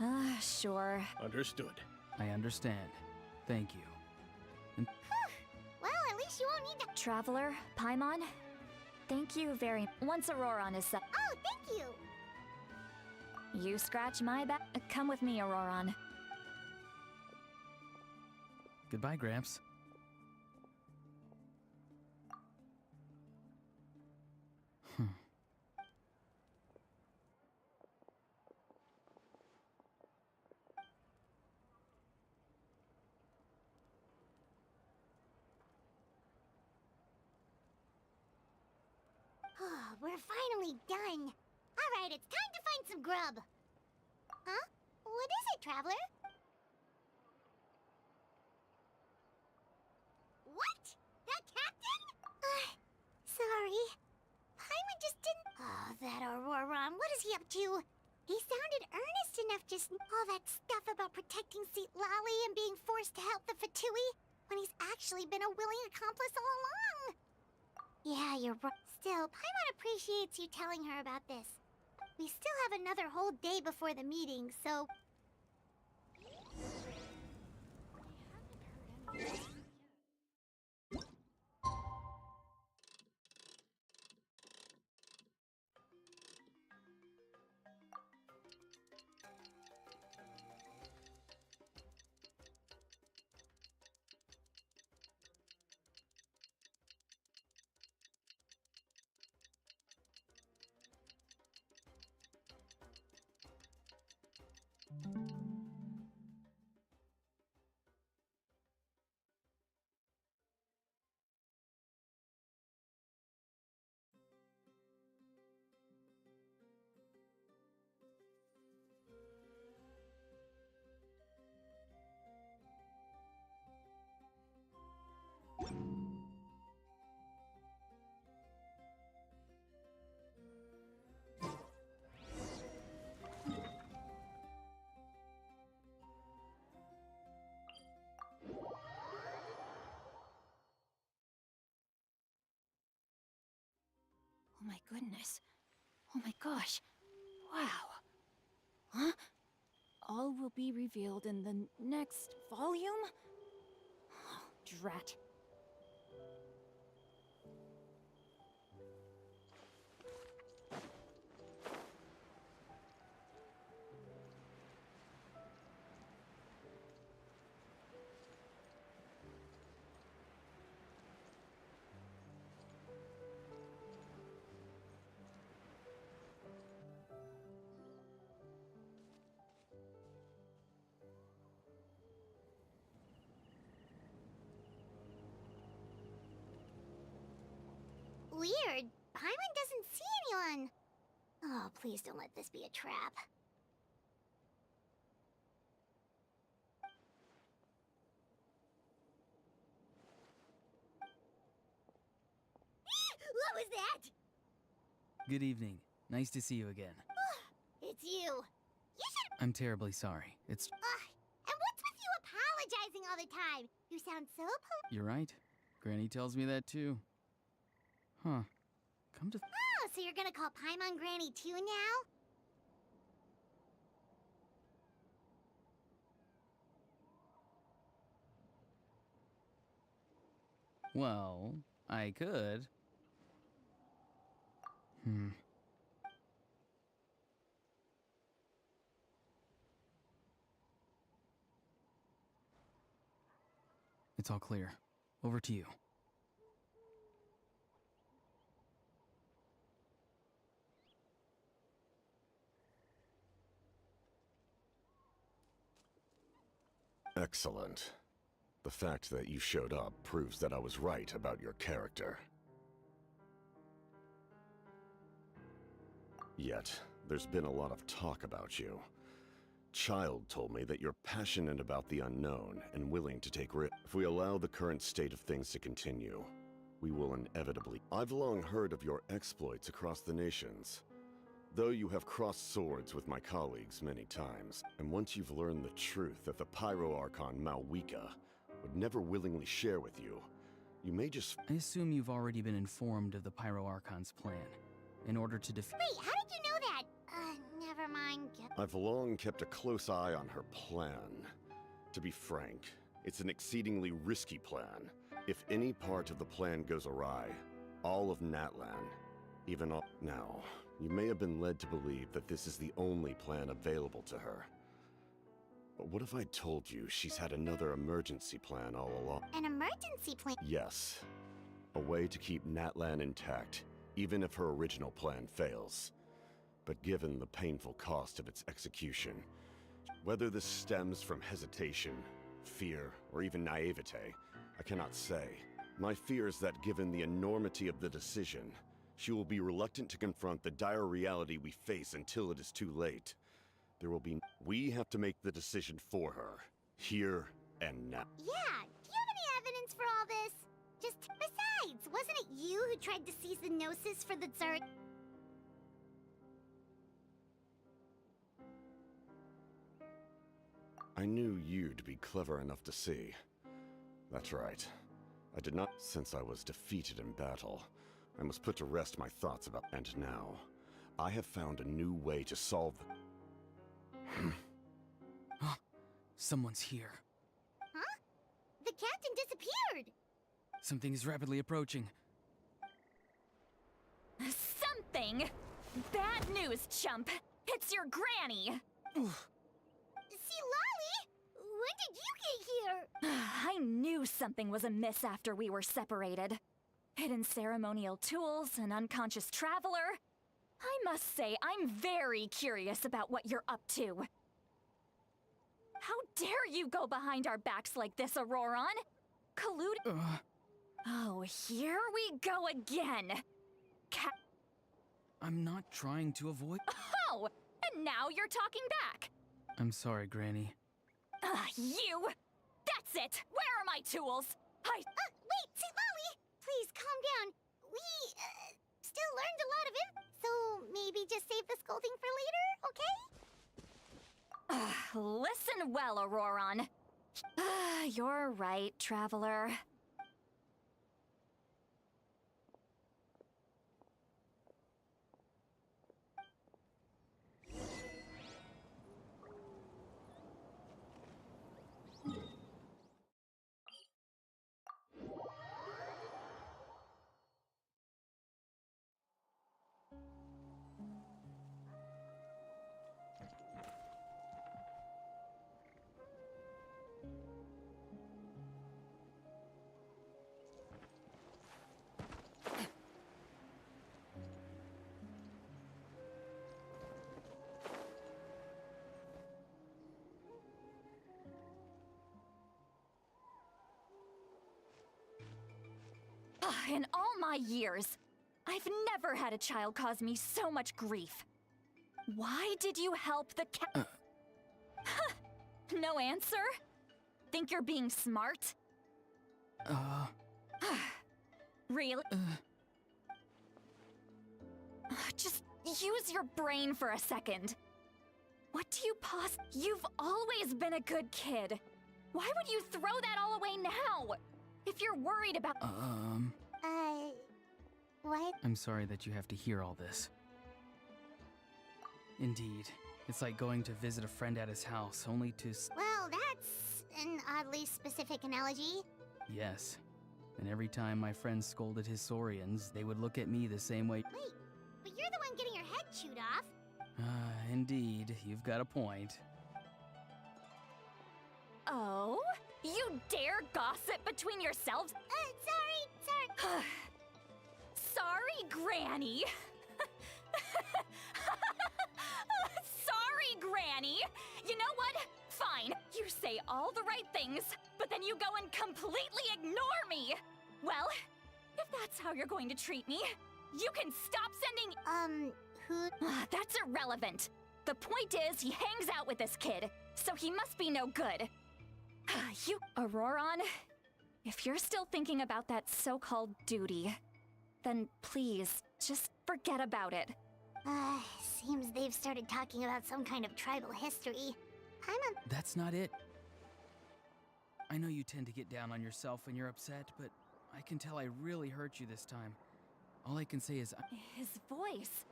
S5: Sure.
S10: Understood.
S6: I understand. Thank you. And
S1: Well, at least you won't need to...
S5: Traveler, Paimon, thank you very— Once Auroron is set—
S1: Oh, thank you!
S5: You scratch my back— Come with me, Auroron.
S6: goodbye, Gramps.
S1: We're finally done. All right, it's time to find some grub. Huh? What is it, Traveler? What? That captain? Sorry. Paimon just didn't... Oh, that Auroron, what is he up to? He sounded earnest enough just... All that stuff about protecting Seat Lolly and being forced to help the Fatui, when he's actually been a willing accomplice all along. Yeah, you're right. Still, Paimon appreciates you telling her about this. We still have another whole day before the meeting, so...
S2: Oh my goodness. Oh my gosh. Wow. Huh? All will be revealed in the next volume? Oh, drat.
S1: Weird. Paimon doesn't see anyone. Oh, please don't let this be a trap. What was that?
S6: Good evening. Nice to see you again.
S1: It's you. You should.
S6: I'm terribly sorry. It's...
S1: And what's with you apologizing all the time? You sound so
S6: You're right. Granny tells me that too. Huh. Come to...
S1: Oh, so you're gonna call Paimon Granny too now?
S6: Well, I could. It's all clear. Over to you.
S7: Excellent. The fact that you showed up proves that I was right about your character. Yet, there's been a lot of talk about you. Child told me that you're passionate about the unknown and willing to take risks. If we allow the current state of things to continue, we will inevitably... I've long heard of your exploits across the nations. Though you have crossed swords with my colleagues many times, and once you've learned the truth that the Pyro Archon Malwika would never willingly share with you, you may just...
S6: I assume you've already been informed of the Pyro Archon's plan. In order to defeat...
S1: Wait, how did you know that? Never mind.
S7: I've long kept a close eye on her plan. To be frank, it's an exceedingly risky plan. If any part of the plan goes awry, all of Natlan, even all... Now, you may have been led to believe that this is the only plan available to her. But what if I told you she's had another emergency plan all along?
S1: An emergency plan?
S7: Yes. A way to keep Natlan intact, even if her original plan fails. But given the painful cost of its execution, whether this stems from hesitation, fear, or even naivete, I cannot say. My fear is that given the enormity of the decision, she will be reluctant to confront the dire reality we face until it is too late. There will be... We have to make the decision for her, here and now.
S1: Yeah, do you have any evidence for all this? Just... Besides, wasn't it you who tried to seize the Gnosis for the Zerg?
S7: I knew you'd be clever enough to see. That's right. I did not... Since I was defeated in battle, I must put to rest my thoughts about... And now, I have found a new way to solve the...
S6: Someone's here.
S1: Huh? The captain disappeared!
S6: Something is rapidly approaching.
S5: Something? Bad news, chump! It's your granny!
S1: See, Lolly? When did you get here?
S5: I knew something was amiss after we were separated. Hidden ceremonial tools, an unconscious traveler. I must say, I'm very curious about what you're up to. How dare you go behind our backs like this, Auroron? Collude... Oh, here we go again.
S6: I'm not trying to avoid...
S5: Oh! And now you're talking back!
S6: I'm sorry, Granny.
S5: You! That's it! Where are my tools?
S1: Wait, see, Lolly! Please, calm down. We, still learned a lot of info, so maybe just save the scolding for later, okay?
S5: Listen well, Auroron. You're right, Traveler. In all my years, I've never had a child cause me so much grief. Why did you help the cat? No answer? Think you're being smart? Really? Just use your brain for a second. What do you You've always been a good kid. Why would you throw that all away now? If you're worried about—
S1: What?
S6: I'm sorry that you have to hear all this. Indeed. It's like going to visit a friend at his house, only to
S1: Well, that's an oddly specific analogy.
S6: Yes. And every time my friends scolded his Saurians, they would look at me the same way.
S1: Wait, but you're the one getting your head chewed off.
S6: Indeed. You've got a point.
S5: Oh? You dare gossip between yourselves?
S1: Sorry.
S5: Sorry, Granny. Sorry, Granny. You know what? Fine. You say all the right things, but then you go and completely ignore me. Well, if that's how you're going to treat me, you can stop sending—
S1: who?
S5: That's irrelevant. The point is, he hangs out with this kid, so he must be no good. Auroron, if you're still thinking about that so-called duty, then please, just forget about it.
S1: Seems they've started talking about some kind of tribal history.
S6: That's not it. I know you tend to get down on yourself when you're upset, but I can tell I really hurt you this time. All I can say is
S5: His voice.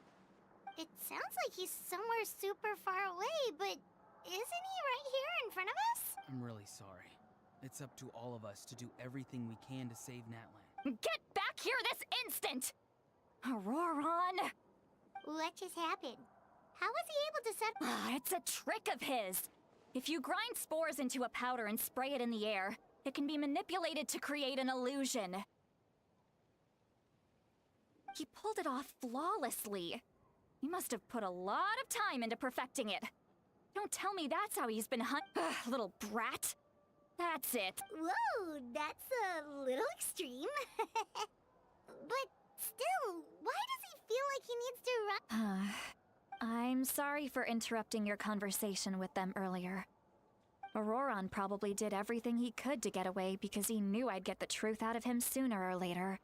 S1: It sounds like he's somewhere super far away, but isn't he right here in front of us?
S6: I'm really sorry. It's up to all of us to do everything we can to save Natlan.
S5: Get back here this instant! Auroron!
S1: What just happened? How was he able to set—
S5: It's a trick of his. If you grind spores into a powder and spray it in the air, it can be manipulated to create an illusion. He pulled it off flawlessly. He must have put a lot of time into perfecting it. Don't tell me that's how he's been little brat. That's it.
S1: Whoa, that's a little extreme. But still, why does he feel like he needs to run?
S5: I'm sorry for interrupting your conversation with them earlier. Auroron probably did everything he could to get away because he knew I'd get the truth out of him sooner or later.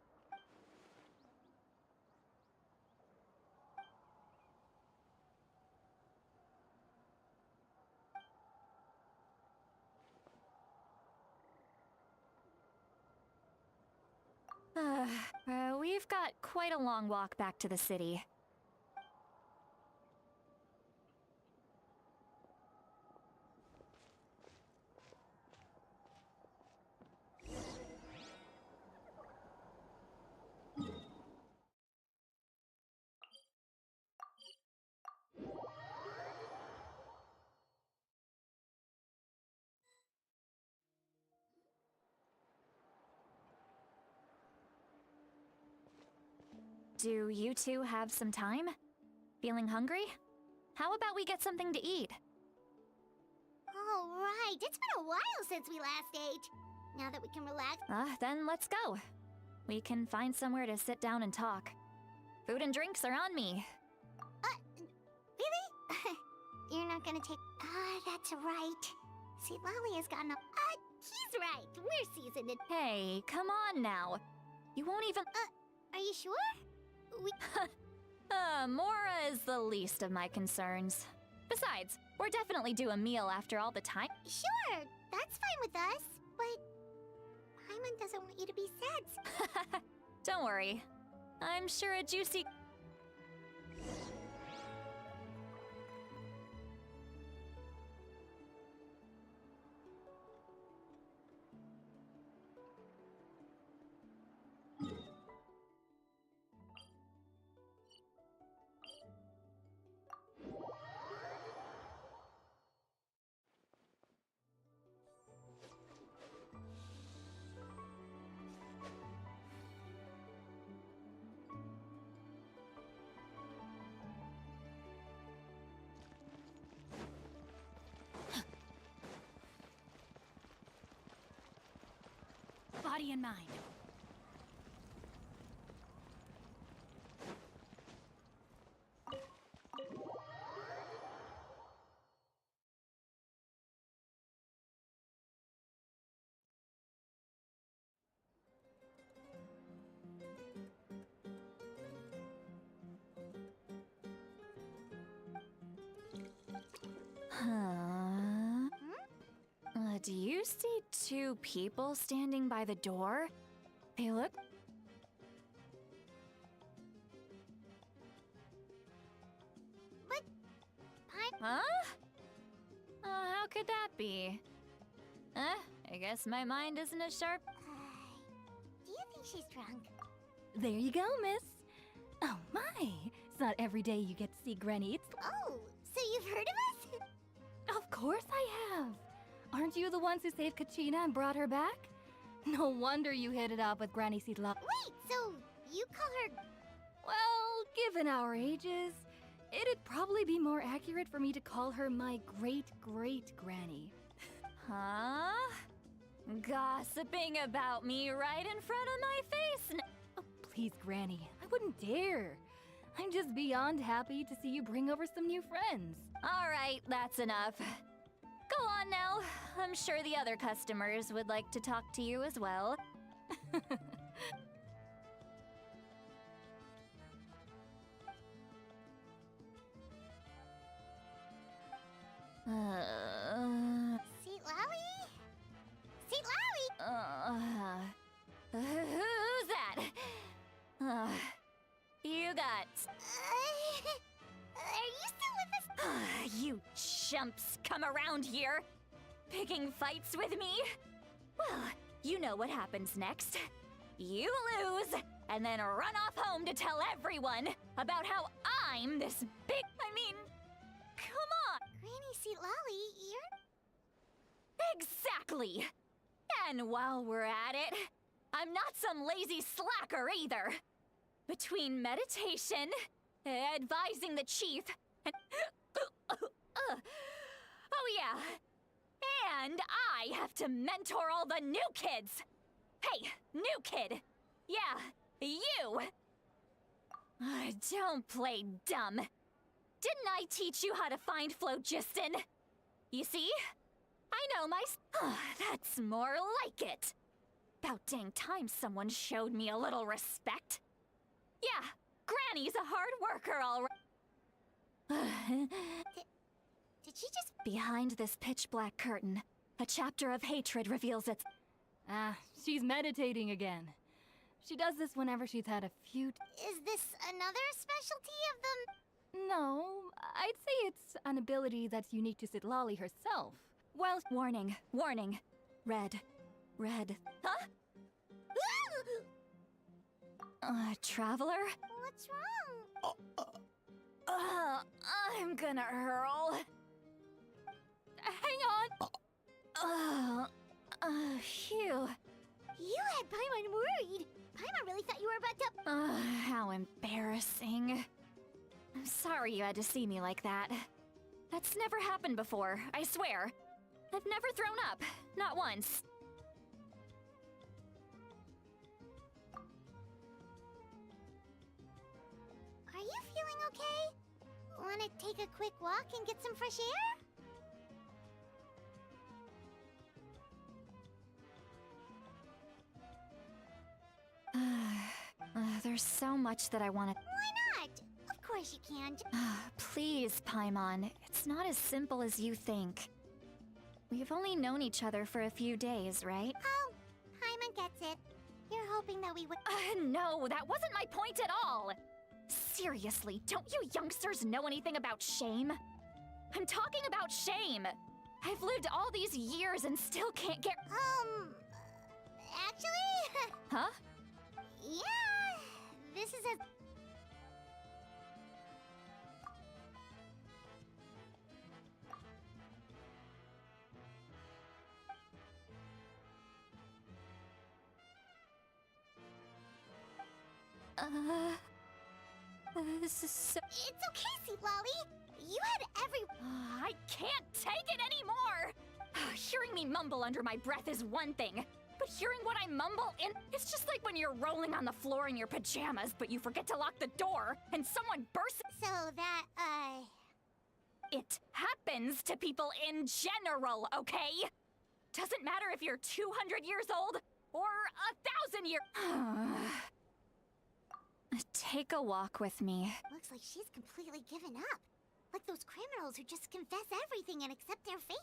S5: We've got quite a long walk back to the city. Do you two have some time? Feeling hungry? How about we get something to eat?
S1: All right, it's been a while since we last ate. Now that we can relax—
S5: Then let's go. We can find somewhere to sit down and talk. Food and drinks are on me.
S1: Really? You're not gonna take— that's right. See, Lolly has gotten he's right. We're seasoned.
S5: Hey, come on now. You won't even—
S1: Are you sure?
S5: Mora is the least of my concerns. Besides, we're definitely due a meal after all the time.
S1: Sure, that's fine with us, but Paimon doesn't want you to be sad.
S5: Don't worry. I'm sure a juicy— body and mind. Do you see two people standing by the door? They look...
S1: But...
S5: Huh? How could that be? I guess my mind isn't as sharp.
S1: Do you think she's drunk?
S11: There you go, miss. Oh my, it's not every day you get to see Granny.
S1: Oh, so you've heard of us?
S11: Of course I have. Aren't you the ones who saved Kachina and brought her back? No wonder you hit it off with Granny Seedla.
S1: Wait, so you call her...
S11: Well, given our ages, it'd probably be more accurate for me to call her my great-great-granny.
S5: Huh? Gossiping about me right in front of my face?
S11: Oh, please, Granny, I wouldn't dare. I'm just beyond happy to see you bring over some new friends.
S5: All right, that's enough. Go on now. I'm sure the other customers would like to talk to you as well.
S1: Seat Lowy? Seat Lowy!
S5: Who's that? You got...
S1: Are you still with us?
S5: You chumps come around here, picking fights with me? Well, you know what happens next. You lose, and then run off home to tell everyone about how I'm this big... I mean, come on!
S1: Granny Seat Lolly, you're...
S5: Exactly! And while we're at it, I'm not some lazy slacker either. Between meditation, advising the chief, and... oh yeah, and I have to mentor all the new kids! Hey, new kid! Yeah, you! Don't play dumb. Didn't I teach you how to find phlogiston? You see? I know my... That's more like it. About dang time someone showed me a little respect. Yeah, Granny's a hard worker, all right.
S1: Did she just...
S5: Behind this pitch-black curtain, a chapter of hatred reveals its...
S11: She's meditating again. She does this whenever she's had a few...
S1: Is this another specialty of the...
S11: No, I'd say it's an ability that's unique to Sitlali herself.
S5: Well, warning, warning. Red. Huh? Traveler?
S1: What's wrong?
S5: I'm gonna hurl.
S11: Hang on!
S5: Phew.
S1: You had Paimon worried. Paimon really thought you were about to...
S5: How embarrassing. I'm sorry you had to see me like that. That's never happened before, I swear. I've never thrown up, not once.
S1: Are you feeling okay? Wanna take a quick walk and get some fresh air?
S5: There's so much that I want to...
S1: Why not? Of course you can.
S5: Please, Paimon. It's not as simple as you think. We've only known each other for a few days, right?
S1: Oh, Paimon gets it. You're hoping that we would...
S5: No, that wasn't my point at all! Seriously, don't you youngsters know anything about shame? I'm talking about shame! I've lived all these years and still can't get...
S1: Actually...
S5: Huh?
S1: Yeah, this is a...
S5: This is so...
S1: It's okay, Seat Lolly. You had every...
S5: I can't take it anymore! Hearing me mumble under my breath is one thing, but hearing what I mumble in... It's just like when you're rolling on the floor in your pajamas, but you forget to lock the door, and someone bursts...
S1: So that,
S5: It happens to people in general, okay? Doesn't matter if you're 200 years old, or 1,000 years... Take a walk with me.
S1: Looks like she's completely given up. Like those criminals who just confess everything and accept their fate.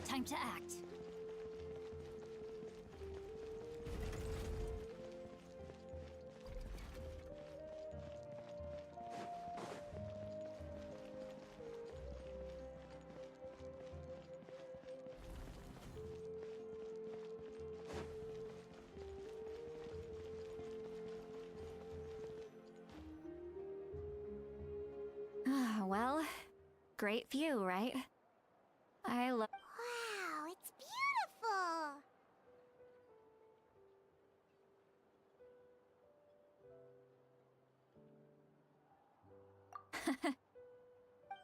S5: Time to act. Well, great view, right? I love.
S1: Wow, it's beautiful!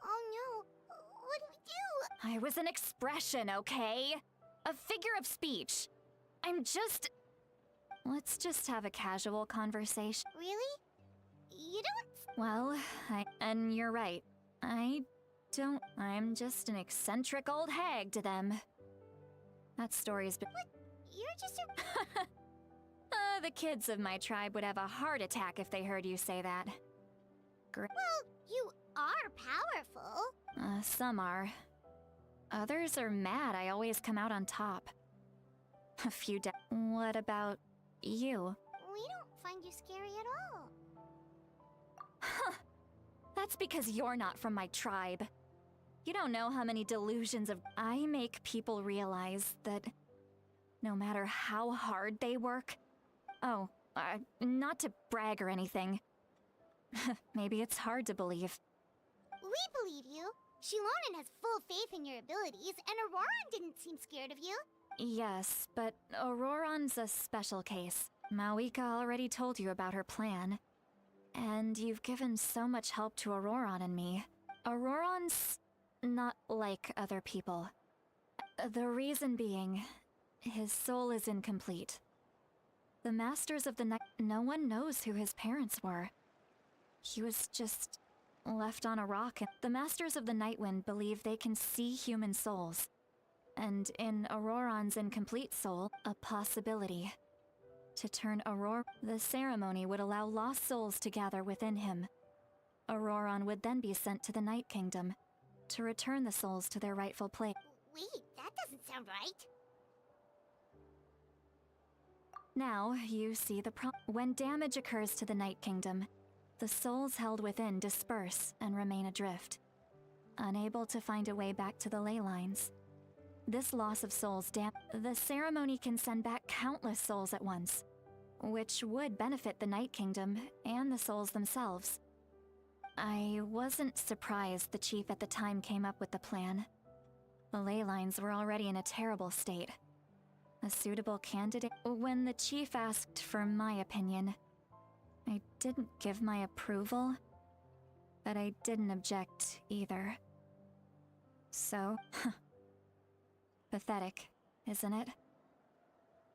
S1: Oh no, what do we do?
S5: I was an expression, okay? A figure of speech. I'm just... Let's just have a casual conversation.
S1: Really? You don't...
S5: Well, and you're right. I'm just an eccentric old hag to them. That story's been...
S1: What? You're just a...
S5: The kids of my tribe would have a heart attack if they heard you say that.
S1: Well, you are powerful.
S5: Some are. Others are mad I always come out on top. A few What about you?
S1: We don't find you scary at all.
S5: That's because you're not from my tribe. You don't know how many delusions of... I make people realize that no matter how hard they work... Oh, not to brag or anything. Maybe it's hard to believe.
S1: We believe you. Shilonen has full faith in your abilities, and Auroran didn't seem scared of you.
S5: Yes, but Auroran's a special case. Mawika already told you about her plan. And you've given so much help to Auroran and me. Auroran's not like other people. The reason being, his soul is incomplete. The Masters of the Night... No one knows who his parents were. He was just left on a rock. The Masters of the Nightwind believe they can see human souls. And in Auroran's incomplete soul, a possibility. To turn the ceremony would allow lost souls to gather within him. Auroran would then be sent to the Night Kingdom to return the souls to their rightful place.
S1: Wait, that doesn't sound right.
S5: Now, you see the problem. When damage occurs to the Night Kingdom, the souls held within disperse and remain adrift, unable to find a way back to the ley lines. This loss of souls the ceremony can send back countless souls at once, which would benefit the Night Kingdom and the souls themselves. I wasn't surprised the chief at the time came up with the plan. The ley lines were already in a terrible state. A suitable candidate. When the chief asked for my opinion, I didn't give my approval, but I didn't object either. So, pathetic, isn't it?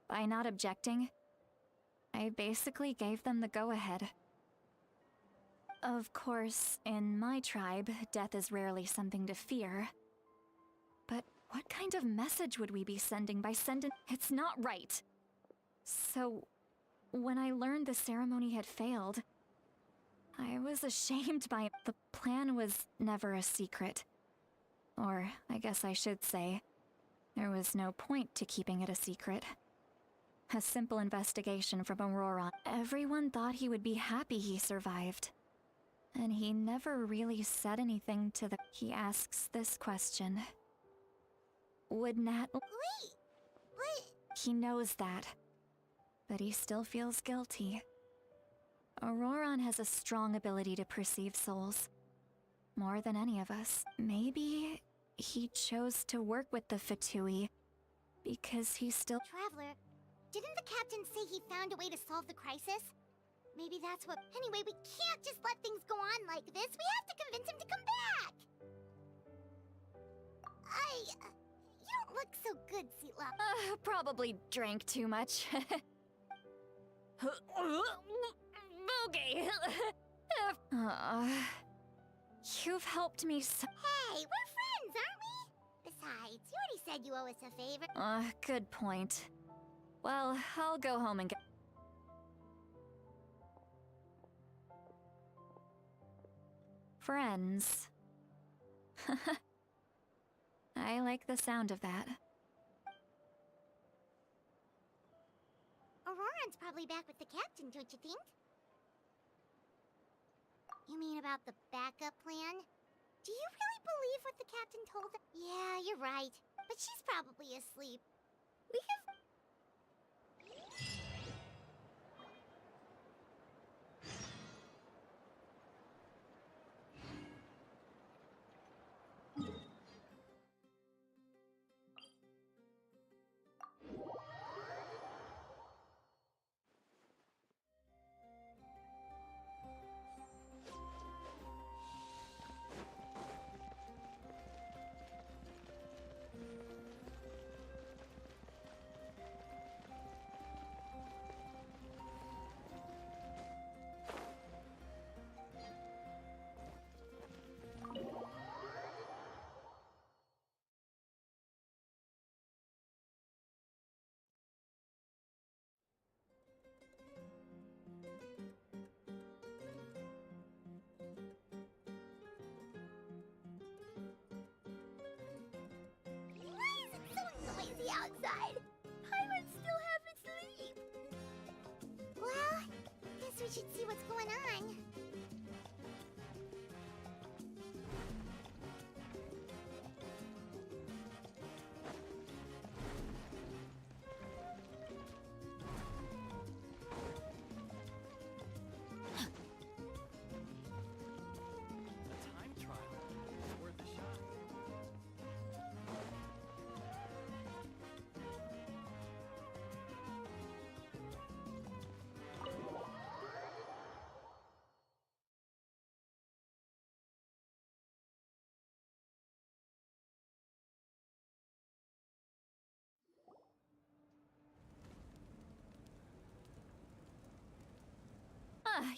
S5: By not objecting, I basically gave them the go-ahead. Of course, in my tribe, death is rarely something to fear. But what kind of message would we be sending by sending... It's not right! So, when I learned the ceremony had failed, I was ashamed by it. The plan was never a secret. Or, I guess I should say, there was no point to keeping it a secret. A simple investigation from Aurora. Everyone thought he would be happy he survived. And he never really said anything to the... He asks this question. Would Nat...
S1: Wait, what?
S5: He knows that. But he still feels guilty. Auroran has a strong ability to perceive souls. More than any of us. Maybe he chose to work with the Fatui because he still...
S1: Traveler, didn't the captain say he found a way to solve the crisis? Maybe that's what... Anyway, we can't just let things go on like this. We have to convince him to come back! You don't look so good, Seatla.
S5: Probably drank too much. Okay. You've helped me so...
S1: Hey, we're friends, aren't we? Besides, you already said you owe us a favor.
S5: Good point. Well, I'll go home and get... Friends. I like the sound of that.
S1: Auroran's probably back with the captain, don't you think? You mean about the backup plan? Do you really believe what the captain told us? Yeah, you're right. But she's probably asleep. We have... outside. Pirates still haven't sleep. Well, guess we should see what's going on.
S3: A time trial. It's worth a shot.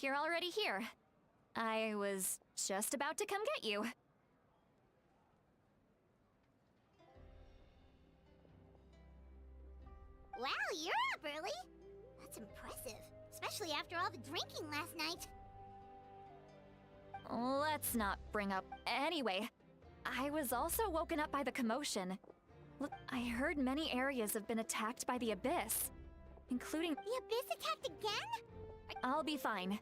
S5: You're already here. I was just about to come get you.
S1: Wow, you're up early. That's impressive, especially after all the drinking last night.
S5: Let's not bring up... Anyway, I was also woken up by the commotion. Look, I heard many areas have been attacked by the Abyss, including...
S1: The Abyss attacked again?
S5: I'll be fine.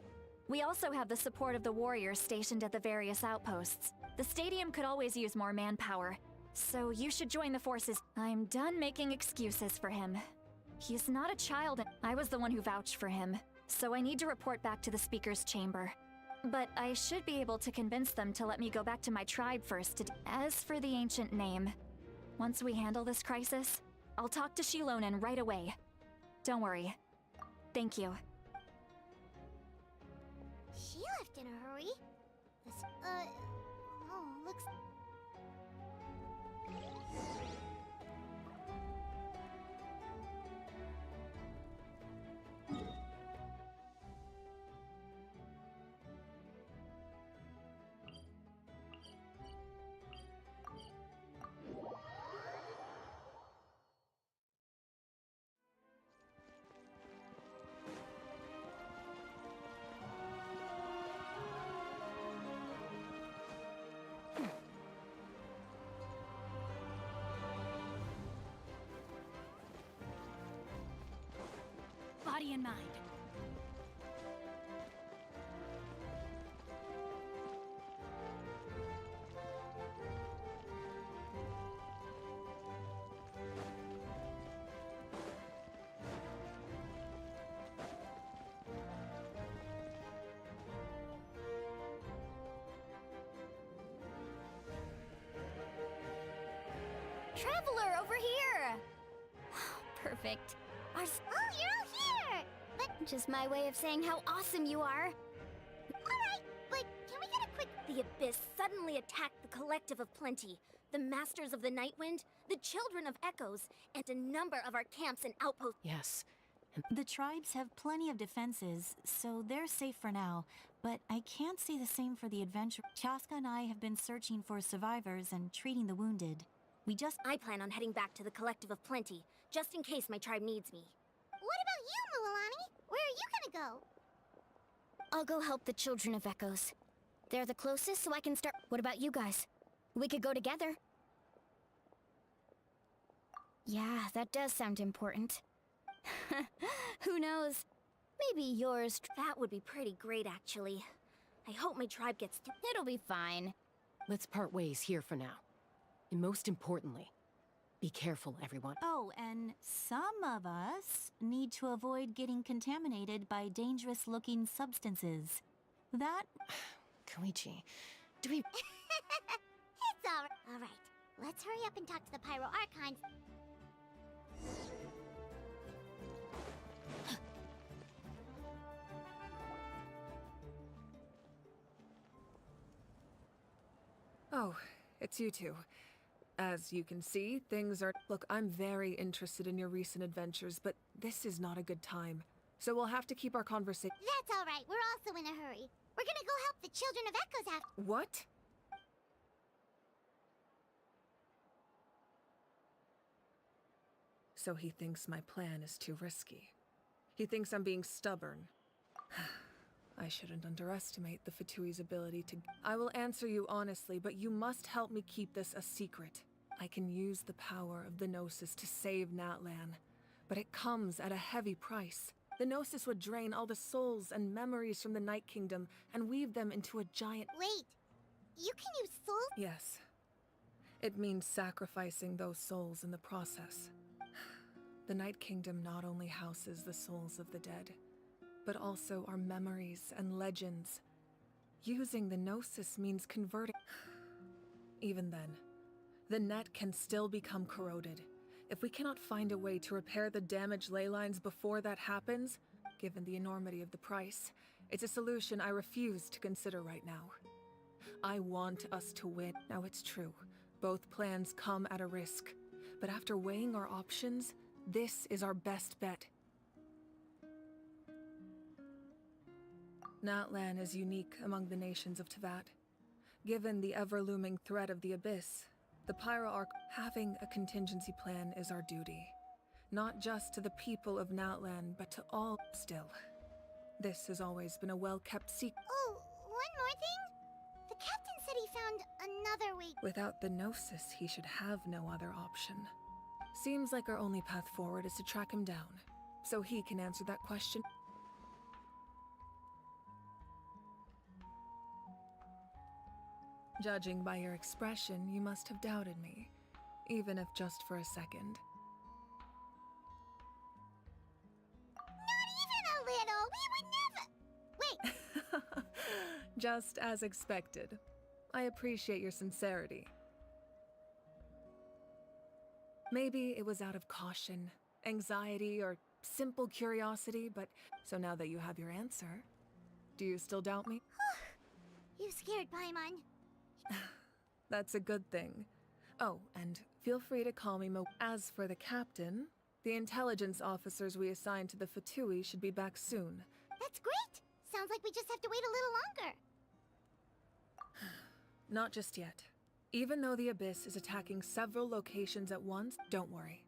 S5: We also have the support of the warriors stationed at the various outposts. The stadium could always use more manpower, so you should join the forces. I'm done making excuses for him. He's not a child, and I was the one who vouched for him, so I need to report back to the Speaker's Chamber. But I should be able to convince them to let me go back to my tribe first. As for the ancient name, once we handle this crisis, I'll talk to Shilonen right away. Don't worry. Thank you.
S1: She left in a hurry. This, oh, looks...
S11: Body and mind.
S5: Traveler, over here! perfect.
S1: Oh, you're all here! But
S5: Just my way of saying how awesome you are.
S1: alright, but can we get a quick...
S12: The Abyss suddenly attacked the Collective of Plenty, the Masters of the Nightwind, the Children of Echoes, and a number of our camps and outposts.
S13: Yes.
S2: The tribes have plenty of defenses, so they're safe for now. But I can't say the same for the adventure. Chaska and I have been searching for survivors and treating the wounded.
S12: I plan on heading back to the Collective of Plenty, just in case my tribe needs me.
S1: What about you, Mulalani? Where are you gonna go?
S5: I'll go help the Children of Echoes. They're the closest, so I can start. What about you guys? We could go together. Yeah, that does sound important. Who knows? Maybe yours.
S12: That would be pretty great, actually. I hope my tribe gets through.
S5: It'll be fine.
S13: Let's part ways here for now. And most importantly, be careful, everyone.
S2: Oh, and some of us need to avoid getting contaminated by dangerous-looking substances. That...
S13: Koichi, do we...
S1: It's alright. Let's hurry up and talk to the Pyro Archons.
S14: Oh, it's you two. As you can see, things are... Look, I'm very interested in your recent adventures, but this is not a good time. So we'll have to keep our conversation...
S1: That's alright, we're also in a hurry. We're gonna go help the Children of Echoes after...
S14: What? So he thinks my plan is too risky. He thinks I'm being stubborn. I shouldn't underestimate the Fatui's ability to... I will answer you honestly, but you must help me keep this a secret. I can use the power of the Gnosis to save Natlan, but it comes at a heavy price. The Gnosis would drain all the souls and memories from the Night Kingdom and weave them into a giant...
S1: Wait, you can use souls?
S14: Yes. It means sacrificing those souls in the process. The Night Kingdom not only houses the souls of the dead, but also our memories and legends. Using the Gnosis means converting... Even then, the net can still become corroded. If we cannot find a way to repair the damaged ley lines before that happens, given the enormity of the price, it's a solution I refuse to consider right now. I want us to win. Now it's true, both plans come at a risk. But after weighing our options, this is our best bet. Natlan is unique among the nations of Teyvat. Given the ever-looming threat of the Abyss, the Pyroarch having a contingency plan is our duty. Not just to the people of Natlan, but to all still. This has always been a well-kept secret.
S1: Oh, one more thing? The captain said he found another way...
S14: Without the Gnosis, he should have no other option. Seems like our only path forward is to track him down, so he can answer that question. Judging by your expression, you must have doubted me, even if just for a second.
S1: Not even a little! We would never... Wait!
S14: Just as expected. I appreciate your sincerity. Maybe it was out of caution, anxiety, or simple curiosity, but... So now that you have your answer, do you still doubt me?
S1: You scared Paimon.
S14: That's a good thing. Oh, and feel free to call me Mo. As for the captain, the intelligence officers we assigned to the Fatui should be back soon.
S1: That's great! Sounds like we just have to wait a little longer.
S14: Not just yet. Even though the Abyss is attacking several locations at once, don't worry.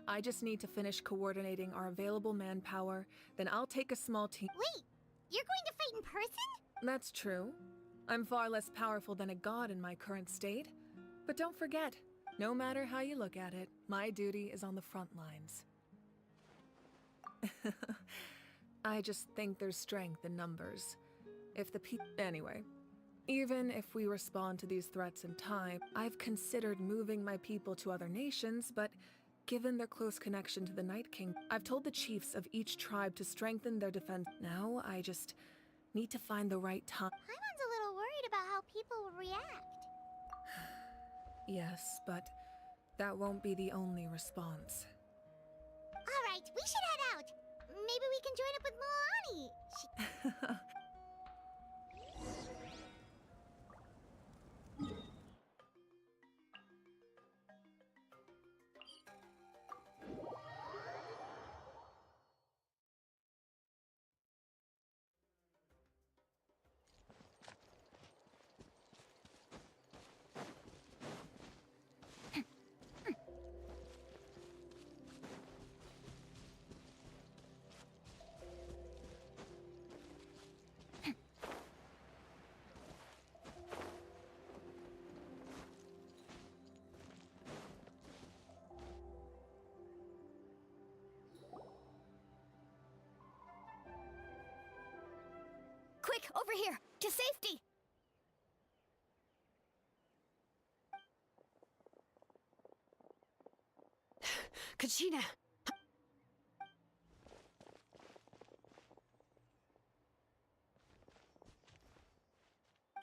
S14: I just need to finish coordinating our available manpower, then I'll take a small team.
S1: Wait! You're going to fight in person?
S14: That's true. I'm far less powerful than a god in my current state. But don't forget, no matter how you look at it, my duty is on the front lines. I just think there's strength in numbers. If the Anyway, even if we respond to these threats in time, I've considered moving my people to other nations, but given their close connection to the Night King, I've told the chiefs of each tribe to strengthen their defense. Now I just need to find the right time.
S1: Paimon's a little worried about how people will react.
S14: Yes, but that won't be the only response.
S1: maybe we can join up with Milani.
S12: Quick, over here! To safety!
S4: Kachina!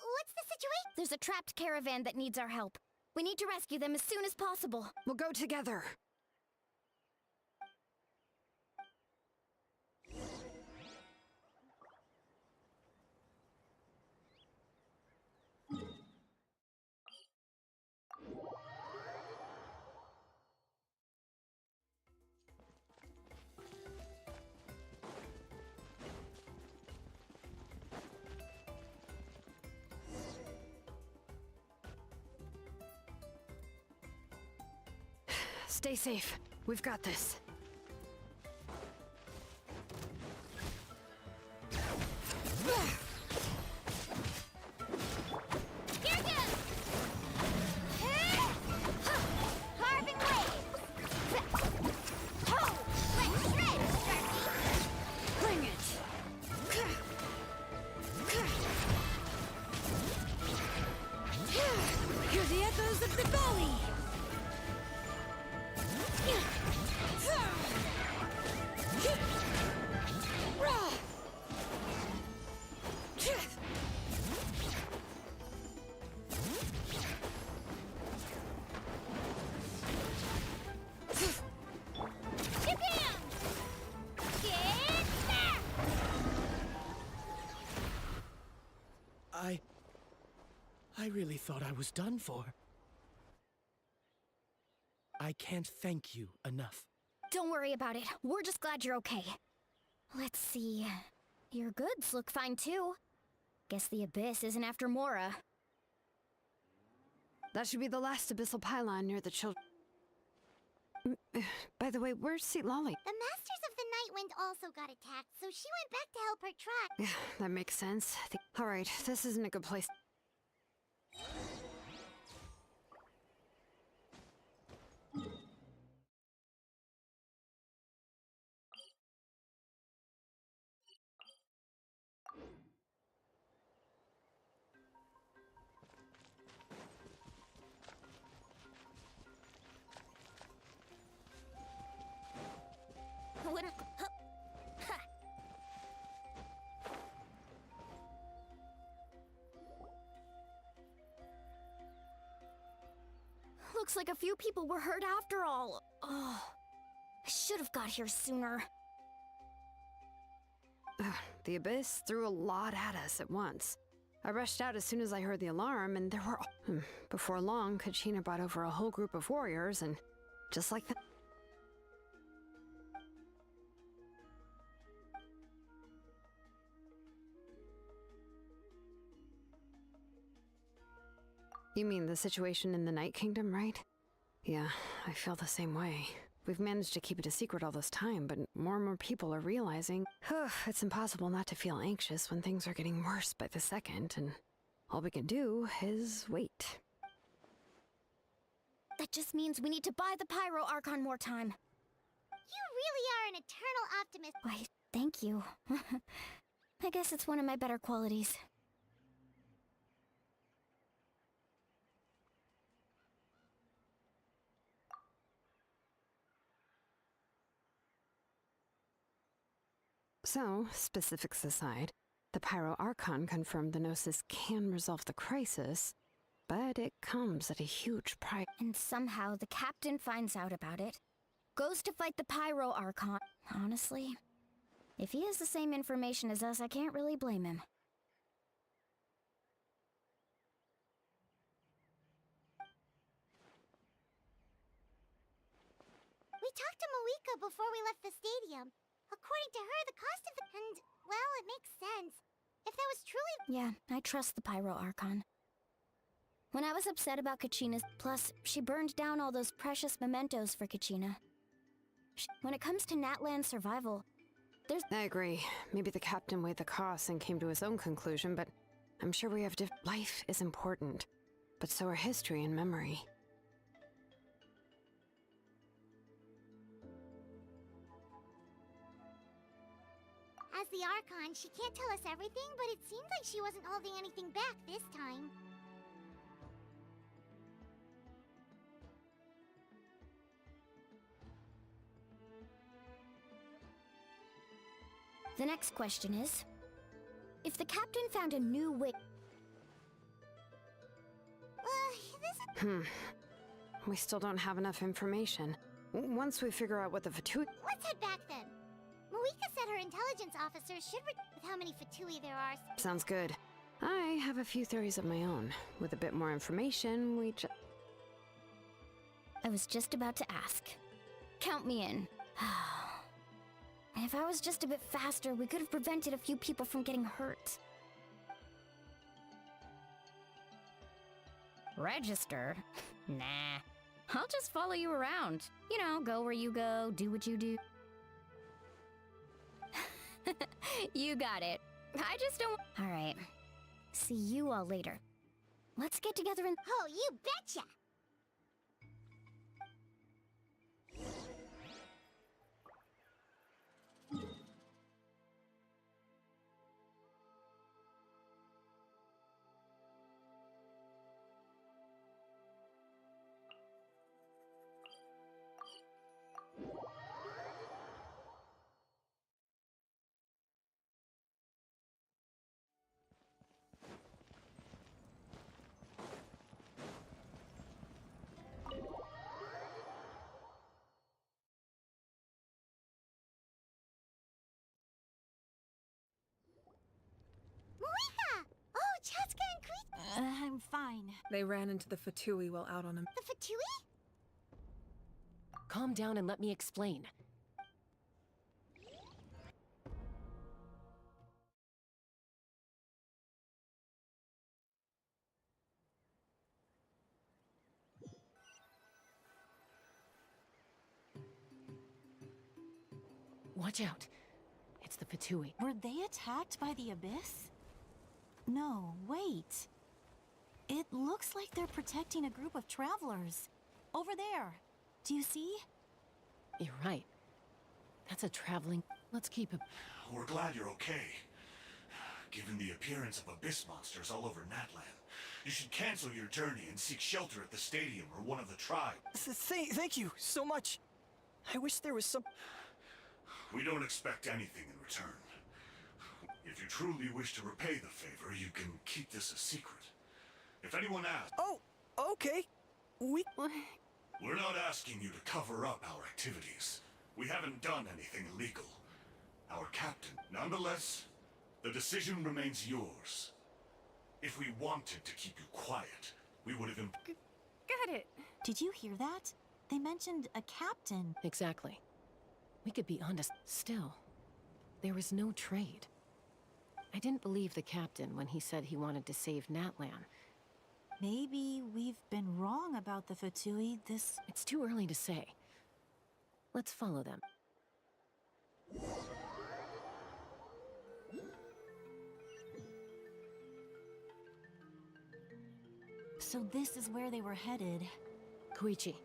S1: What's the situation?
S12: There's a trapped caravan that needs our help. We need to rescue them as soon as possible.
S4: We'll go together. Stay safe. We've got this.
S1: Here goes! Carving waves! Oh! Let's shred, Sharky!
S4: Bring it! Hear the echoes of the valley!
S10: I really thought I was done for. I can't thank you enough.
S12: Don't worry about it. We're just glad you're okay. Let's see. Your goods look fine too. Guess the Abyss isn't after Mora.
S4: That should be the last abyssal pylon near the children. By the way, where's Seat Lolly?
S1: The Masters of the Nightwind also got attacked, so she went back to help her tribe.
S4: Yeah, that makes sense. Alright, this isn't a good place.
S12: Looks like a few people were hurt after all. Oh, I should have got here sooner.
S4: The Abyss threw a lot at us at once. I rushed out as soon as I heard the alarm, and there were... Before long, Kachina brought over a whole group of warriors, and just like that... You mean the situation in the Night Kingdom, right? Yeah, I feel the same way. We've managed to keep it a secret all this time, but more and more people are realizing it's impossible not to feel anxious when things are getting worse by the second, and all we can do is wait.
S12: That just means we need to buy the Pyro Archon more time.
S1: You really are an eternal optimist.
S12: Why, thank you. I guess it's one of my better qualities.
S4: So, specifics aside, the Pyro Archon confirmed the Gnosis can resolve the crisis, but it comes at a huge price.
S12: And somehow the captain finds out about it, goes to fight the Pyro Archon. Honestly,
S5: If he has the same information as us, I can't really blame him.
S1: We talked to Moika before we left the stadium. According to her, the cost of the... And, well, it makes sense. If that was truly...
S5: Yeah, I trust the Pyro Archon. When I was upset about Kachina's... Plus, she burned down all those precious mementos for Kachina. When it comes to Natlan's survival, there's...
S4: I agree. Maybe the captain weighed the costs and came to his own conclusion, but I'm sure we have to... Life is important, but so are history and memory.
S1: As the Archon, she can't tell us everything, but it seemed like she wasn't holding anything back this time.
S5: The next question is, if the captain found a new way...
S4: We still don't have enough information. Once we figure out what the Fatui...
S1: Let's head back then. Moika said her intelligence officers should with how many Fatui there are.
S4: Sounds good. I have a few theories of my own. With a bit more information, we
S5: I was just about to ask. Count me in. If I was just a bit faster, we could have prevented a few people from getting hurt. Register? Nah. I'll just follow you around. You know, go where you go, do what you do. You got it. I just don't... Alright. See you all later. Let's get together and...
S1: Oh, you betcha! Chaska and Creek.
S2: I'm fine.
S14: They ran into the Fatui while out on a...
S1: The Fatui?
S13: Calm down and let me explain. Watch out. It's the Fatui.
S2: Were they attacked by the Abyss? No, wait. It looks like they're protecting a group of travelers. Over there. Do you see?
S13: You're right. That's a traveling... Let's keep it...
S8: We're glad you're okay. Given the appearance of abyss monsters all over Natlan, you should cancel your journey and seek shelter at the stadium or one of the tribes.
S15: Thank you so much. I wish there was some...
S8: We don't expect anything in return. If you truly wish to repay the favor, you can keep this a secret. If anyone asks...
S15: Oh, okay.
S8: We're not asking you to cover up our activities. We haven't done anything illegal. Our captain, nonetheless, the decision remains yours. If we wanted to keep you quiet, we would have...
S11: Got it.
S2: Did you hear that? They mentioned a captain.
S13: Exactly. We could be honest. Still, there was no trade. I didn't believe the captain when he said he wanted to save Natlan.
S2: Maybe we've been wrong about the Fatui.
S13: It's too early to say. Let's follow them.
S2: So this is where they were headed.
S13: Koichi,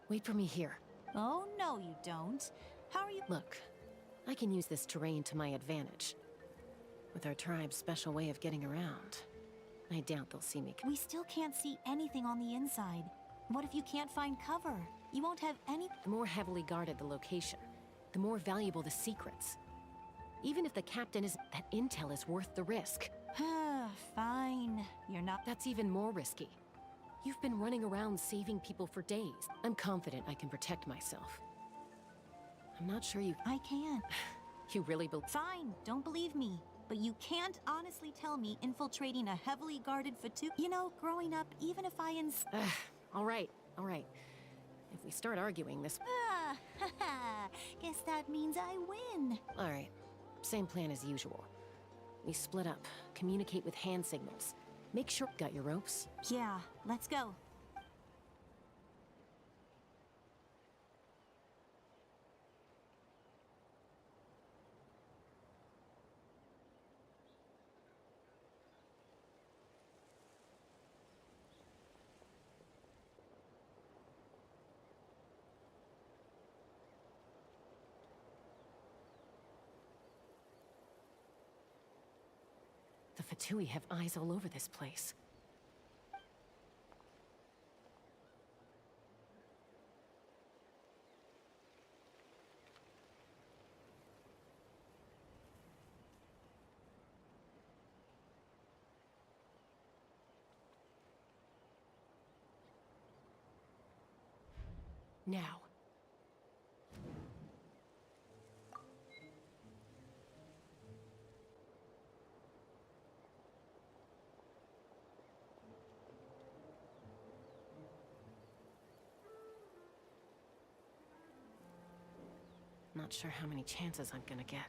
S13: wait for me here.
S2: Oh, no you don't. How are you—
S13: Look, I can use this terrain to my advantage. With our tribe's special way of getting around, I doubt they'll see me.
S2: We still can't see anything on the inside. What if you can't find cover? You won't have any—
S13: The more heavily guarded the location, the more valuable the secrets. Even if the captain is— that intel is worth the risk.
S2: Fine. You're not—
S13: That's even more risky. You've been running around saving people for days. I'm confident I can protect myself. I'm not sure you—
S2: I can.
S13: You really believe?
S16: Fine, don't believe me. But you can't honestly tell me infiltrating a heavily guarded Fatu. You know, growing up, even if I
S13: All right, all right. If we start arguing this...
S16: Ah, haha. Guess that means I win.
S13: All right. Same plan as usual. We split up, communicate with hand signals. Make sure... Got your ropes?
S16: Yeah, let's go.
S13: The Fatui have eyes all over this place. Now. Not sure how many chances I'm gonna get.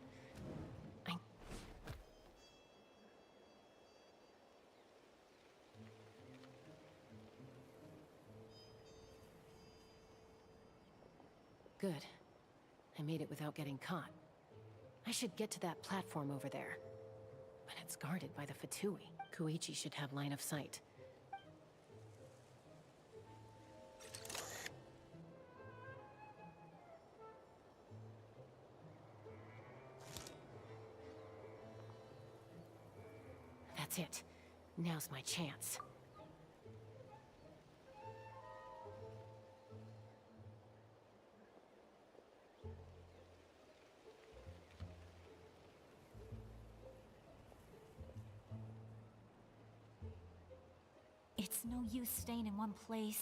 S13: Good. I made it without getting caught. I should get to that platform over there. But it's guarded by the Fatui. Koichi should have line of sight. That's it. Now's my chance.
S16: It's no use staying in one place.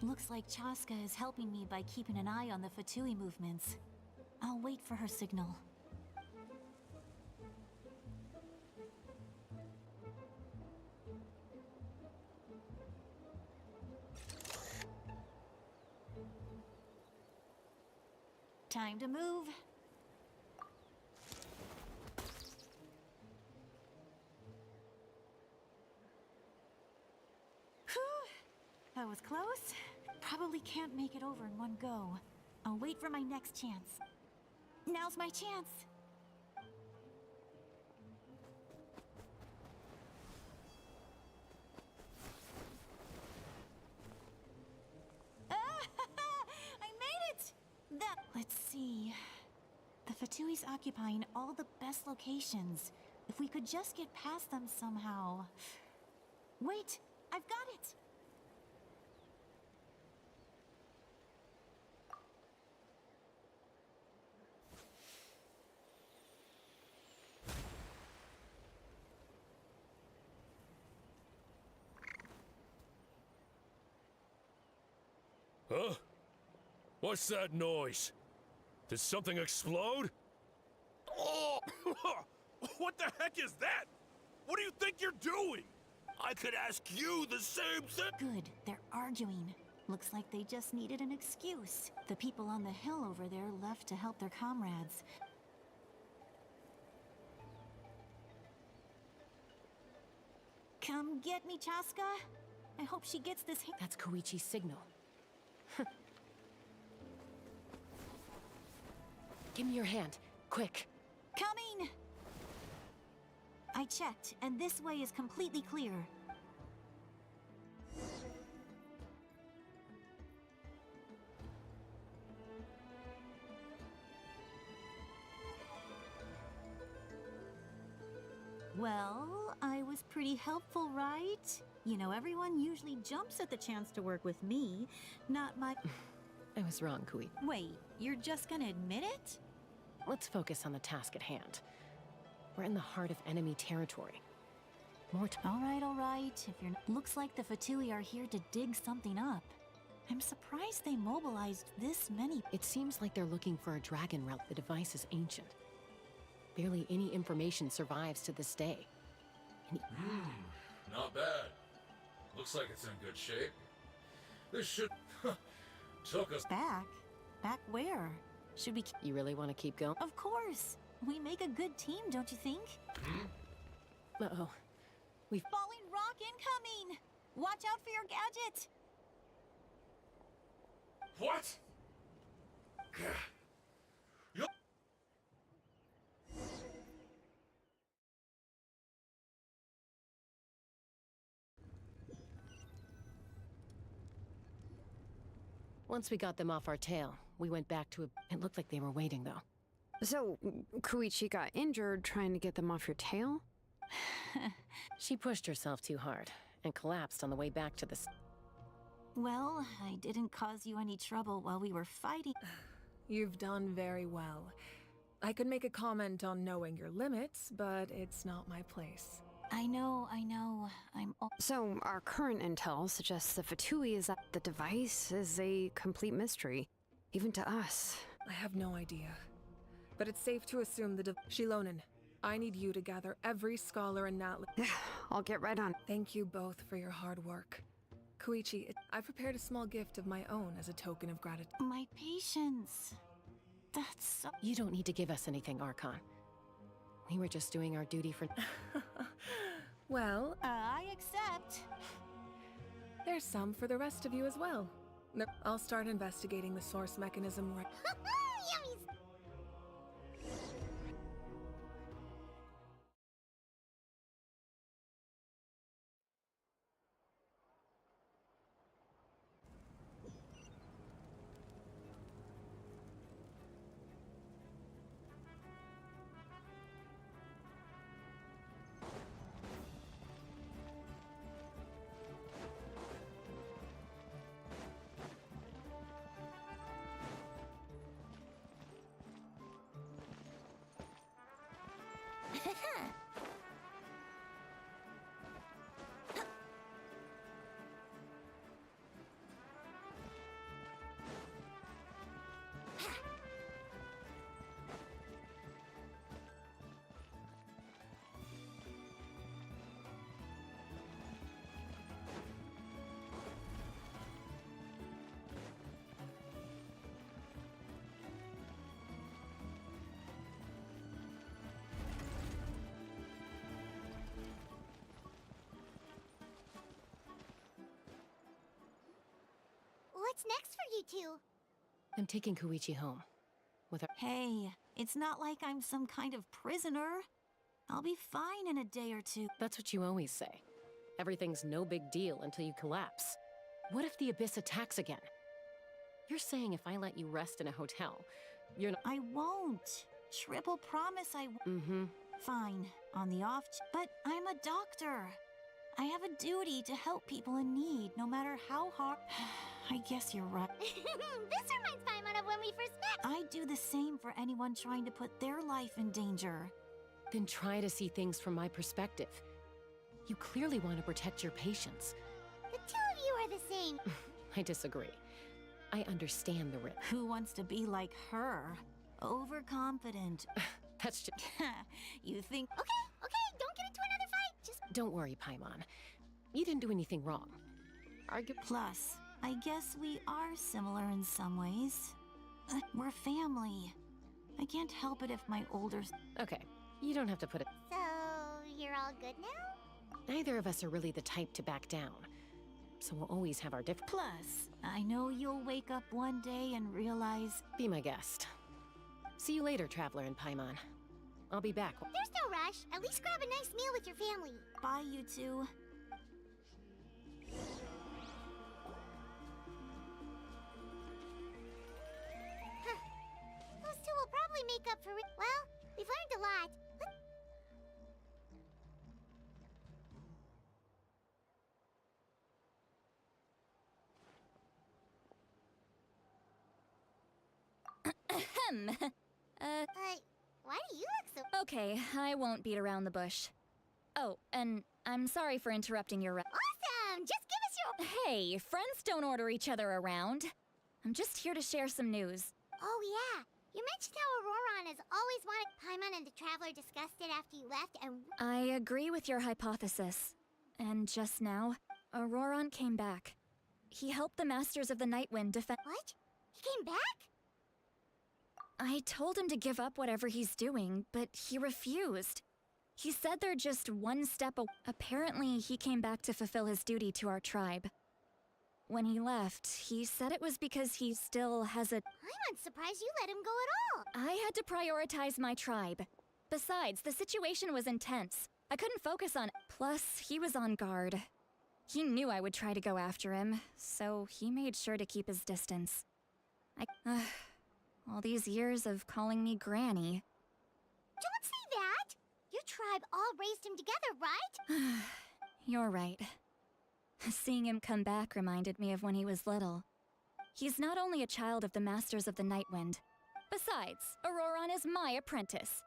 S16: Looks like Chaska is helping me by keeping an eye on the Fatui movements. I'll wait for her signal. Time to move. That was close. Probably can't make it over in one go. I'll wait for my next chance. Now's my chance. I made it! Let's see. The Fatui's occupying all the best locations. If we could just get past them somehow. Wait, I've got it!
S17: Huh? What's that noise? Did something explode? Oh! What the heck is that? What do you think you're doing? I could ask you the same thing.
S16: Good, they're arguing. Looks like they just needed an excuse. The people on the hill over there left to help their comrades. Come get me, Chaska. I hope she gets this.
S13: That's Koichi's signal. Give me your hand, quick.
S16: Coming! I checked, and this way is completely clear. Well, I was pretty helpful, right? You know, everyone usually jumps at the chance to work with me, not my...
S13: I was wrong, Kui.
S16: Wait, you're just gonna admit it?
S13: Let's focus on the task at hand. We're in the heart of enemy territory.
S16: All right. If you're... Looks like the Fatui are here to dig something up. I'm surprised they mobilized this many...
S13: It seems like they're looking for a dragon relic. The device is ancient. Barely any information survives to this day.
S17: Not bad. Looks like it's in good shape. This should... took us...
S16: Back? Back where? Should we...
S13: You really want to keep going?
S16: Of course! We make a good team, don't you think?
S13: Uh-oh. We've...
S16: Falling rock incoming! Watch out for your gadget!
S17: What?
S13: Once we got them off our tail, we went back to a... It looked like they were waiting, though.
S4: So, Koichi got injured trying to get them off your tail?
S13: She pushed herself too hard and collapsed on the way back to the...
S16: Well, I didn't cause you any trouble while we were fighting.
S14: You've done very well. I could make a comment on knowing your limits, but it's not my place.
S16: I know.
S4: So, our current intel suggests the Fatui is that the device is a complete mystery, even to us.
S14: I have no idea. But it's safe to assume the Shilonen, I need you to gather every scholar in Natli.
S4: I'll get right on.
S14: Thank you both for your hard work. Koichi, I've prepared a small gift of my own as a token of gratitude.
S16: My patience. That's so...
S13: You don't need to give us anything, Archon. We were just doing our duty for...
S14: Well...
S16: I accept.
S14: There's some for the rest of you as well. I'll start investigating the source mechanism right...
S1: Yummies! What's next for you two?
S13: I'm taking Koichi home. With her...
S16: Hey, it's not like I'm some kind of prisoner. I'll be fine in a day or two.
S13: That's what you always say. Everything's no big deal until you collapse. What if the Abyss attacks again? You're saying if I let you rest in a hotel, you're not...
S16: I won't. Triple promise I won't.
S13: Mm-hmm.
S16: Fine, on the off but I'm a doctor. I have a duty to help people in need, no matter how hard... I guess you're right.
S1: This reminds Paimon of when we first met.
S16: I'd do the same for anyone trying to put their life in danger.
S13: Then try to see things from my perspective. You clearly want to protect your patients.
S1: The two of you are the same.
S13: I disagree. I understand the risk.
S16: Who wants to be like her? Overconfident.
S13: That's just...
S16: You think...
S1: Okay, don't get into another fight. Just...
S13: Don't worry, Paimon. You didn't do anything wrong.
S16: Plus, I guess we are similar in some ways. We're family. I can't help it if my older...
S13: Okay, you don't have to put it...
S1: So, you're all good now?
S13: Neither of us are really the type to back down. So we'll always have our different...
S16: Plus, I know you'll wake up one day and realize...
S13: Be my guest. See you later, Traveler and Paimon. I'll be back.
S1: There's no rush. At least grab a nice meal with your family.
S16: Bye, you two.
S1: Those two will probably make up for it. Well, we've learned a lot. Why do you look so...
S5: Okay, I won't beat around the bush. Oh, and I'm sorry for interrupting your...
S1: Awesome! Just give us your...
S5: Hey, friends don't order each other around. I'm just here to share some news.
S1: Oh yeah, you mentioned how Aurora and has always wanted. Paimon and the Traveler discussed it after you left, and
S5: I agree with your hypothesis. And just now, Auroron came back. He helped the Masters of the Nightwind defend.
S1: What? He came back?
S5: I told him to give up whatever he's doing, but he refused. He said they're just one step away. Apparently, he came back to fulfill his duty to our tribe. When he left, he said it was because he still has a...
S1: I'm surprised you let him go at all.
S5: I had to prioritize my tribe. Besides, the situation was intense. I couldn't focus on... Plus, he was on guard. He knew I would try to go after him, so he made sure to keep his distance. All these years of calling me Granny.
S1: Don't say that! Your tribe all raised him together, right?
S5: You're right. Seeing him come back reminded me of when he was little. He's not only a child of the Masters of the Nightwind. Besides, Auroron is my apprentice.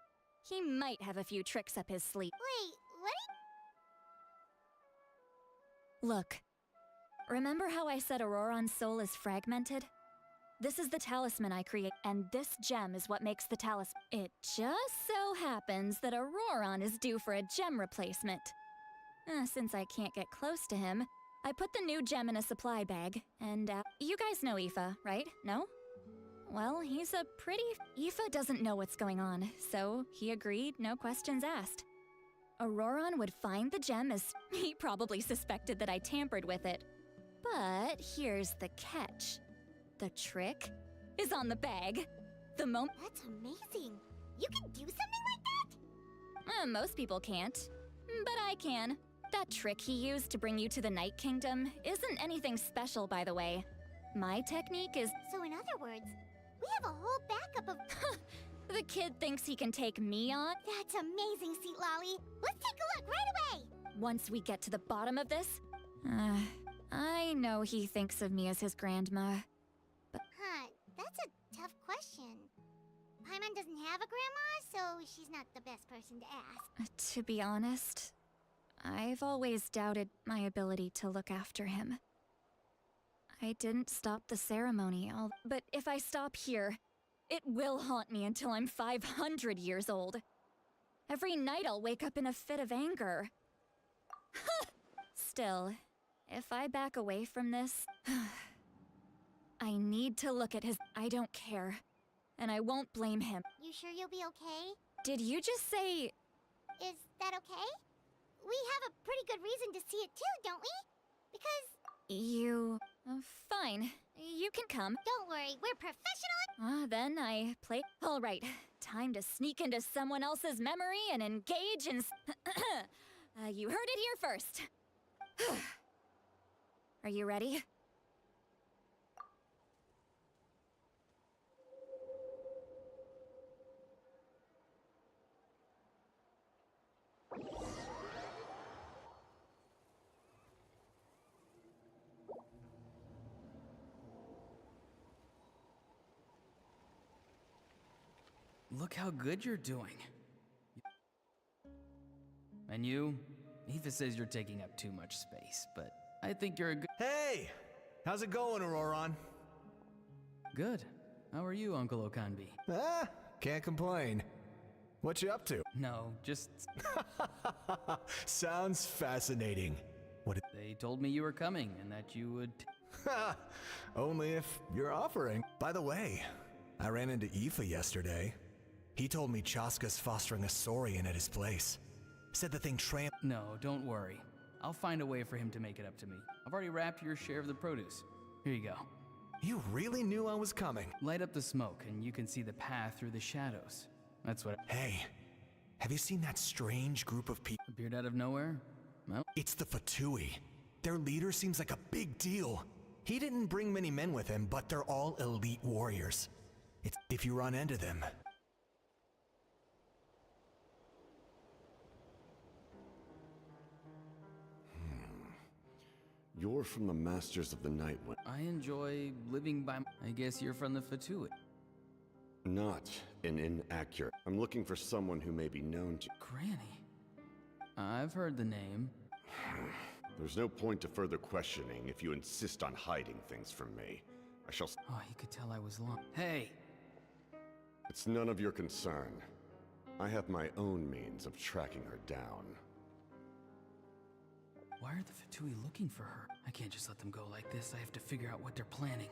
S5: He might have a few tricks up his sleeve.
S1: Wait, what?
S5: Look. Remember how I said Auroron's soul is fragmented? This is the talisman I create, and this gem is what makes the talisman. It just so happens that Auroron is due for a gem replacement. Since I can't get close to him, I put the new gem in a supply bag, and you guys know Aoife, right? No? Well, he's a pretty... Aoife doesn't know what's going on, so he agreed, no questions asked. Auroron would find the gem as... He probably suspected that I tampered with it. But here's the catch. The trick is on the bag. The moment...
S1: That's amazing. You can do something like that?
S5: Most people can't. But I can. That trick he used to bring you to the Night Kingdom isn't anything special, by the way. My technique is...
S1: So in other words, we have a whole backup of...
S5: The kid thinks he can take me on?
S1: That's amazing, Seat Lolly. Let's take a look right away.
S5: Once we get to the bottom of this... I know he thinks of me as his grandma. But...
S1: That's a tough question. Paimon doesn't have a grandma, so she's not the best person to ask.
S5: To be honest, I've always doubted my ability to look after him. I didn't stop the ceremony, but if I stop here, it will haunt me until I'm 500 years old. Every night I'll wake up in a fit of anger. Still, if I back away from this, I need to look at his... I don't care. And I won't blame him.
S1: You sure you'll be okay?
S5: Did you just say...
S1: Is that okay? We have a pretty good reason to see it too, don't we? Because...
S5: You... fine. You can come.
S1: Don't worry, we're professional...
S5: Then I play... Alright, time to sneak into someone else's memory and engage in... you heard it here first. Are you ready?
S6: Look how good you're doing. And you? Aoife says you're taking up too much space, but I think you're a good...
S18: Hey! How's it going, Auroron?
S6: Good. How are you, Uncle Okanbi?
S18: Can't complain. What you up to?
S6: No, just...
S18: Sounds fascinating.
S6: They told me you were coming and that you would...
S18: Only if you're offering. By the way, I ran into Aoife yesterday. He told me Chaska's fostering a Saurian at his place. Said the thing
S6: No, don't worry. I'll find a way for him to make it up to me. I've already wrapped your share of the produce. Here you go.
S18: You really knew I was coming.
S6: Light up the smoke and you can see the path through the shadows. That's what...
S18: Hey, have you seen that strange group of people?
S6: Appeared out of nowhere? No.
S18: It's the Fatui. Their leader seems like a big deal. He didn't bring many men with him, but they're all elite warriors. If you run into them...
S7: You're from the Masters of the Nightwind.
S6: I enjoy living by... I guess you're from the Fatui.
S7: Not an inaccurate. I'm looking for someone who may be known to...
S6: Granny? I've heard the name.
S7: There's no point to further questioning if you insist on hiding things from me. I shall...
S6: Oh, you could tell I was long. Hey!
S7: It's none of your concern. I have my own means of tracking her down.
S6: Why are the Fatui looking for her? I can't just let them go like this. I have to figure out what they're planning.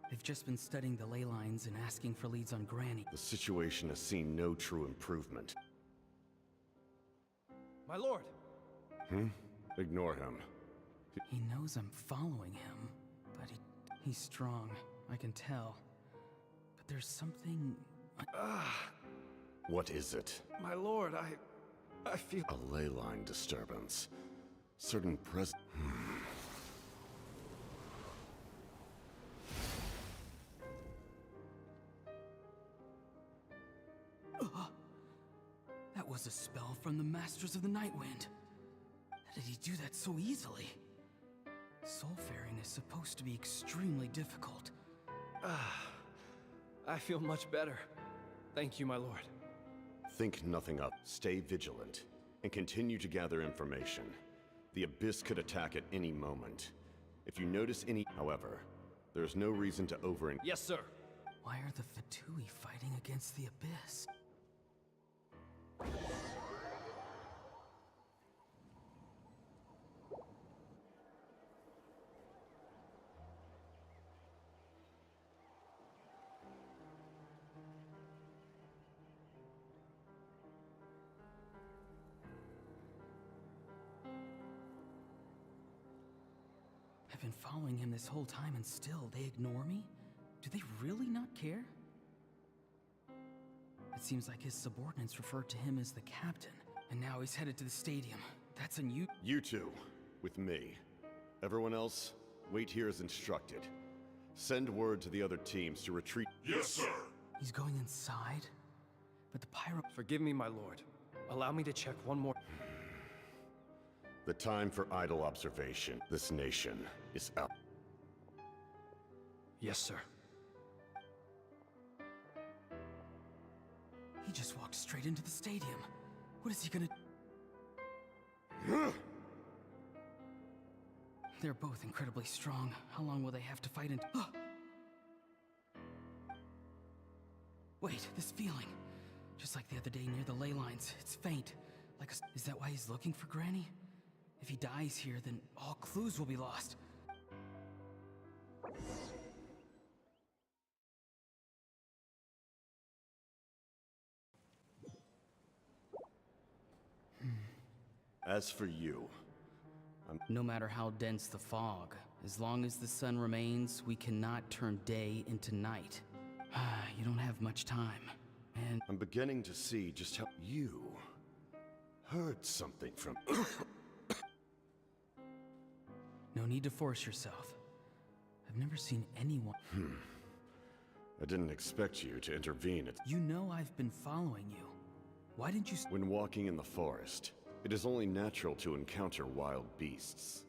S6: They've just been studying the ley lines and asking for leads on Granny.
S7: The situation has seen no true improvement.
S3: My lord!
S7: Ignore him.
S6: He knows I'm following him, but he's strong. I can tell. But there's something...
S7: What is it?
S3: My lord, I feel...
S7: A ley line disturbance. Certain pres...
S6: That was a spell from the Masters of the Nightwind. How did he do that so easily? Soulfaring is supposed to be extremely difficult.
S3: I feel much better. Thank you, my lord.
S7: Think nothing of. Stay vigilant, and continue to gather information. The Abyss could attack at any moment. If you notice any... However, there's no reason to over...
S3: Yes, sir.
S6: Why are the Fatui fighting against the Abyss? I've been following him this whole time and still they ignore me? Do they really not care? It seems like his subordinates referred to him as the captain, and now he's headed to the stadium. That's unusual.
S7: You two, with me. Everyone else, wait here as instructed. Send word to the other teams to retreat.
S8: Yes, sir!
S6: He's going inside? But the pyro...
S3: Forgive me, my lord. Allow me to check one more...
S7: The time for idle observation. This nation is up.
S3: Yes, sir.
S6: He just walked straight into the stadium. What is he gonna... They're both incredibly strong. How long will they have to fight in... Wait, this feeling. Just like the other day near the ley lines. It's faint. Like a... Is that why he's looking for Granny? If he dies here, then all clues will be lost.
S7: As for you,
S6: No matter how dense the fog, as long as the sun remains, we cannot turn day into night. You don't have much time, and...
S7: I'm beginning to see just how you heard something from...
S6: No need to force yourself. I've never seen anyone...
S7: I didn't expect you to intervene at...
S6: You know I've been following you. Why didn't you...
S7: When walking in the forest, it is only natural to encounter wild beasts.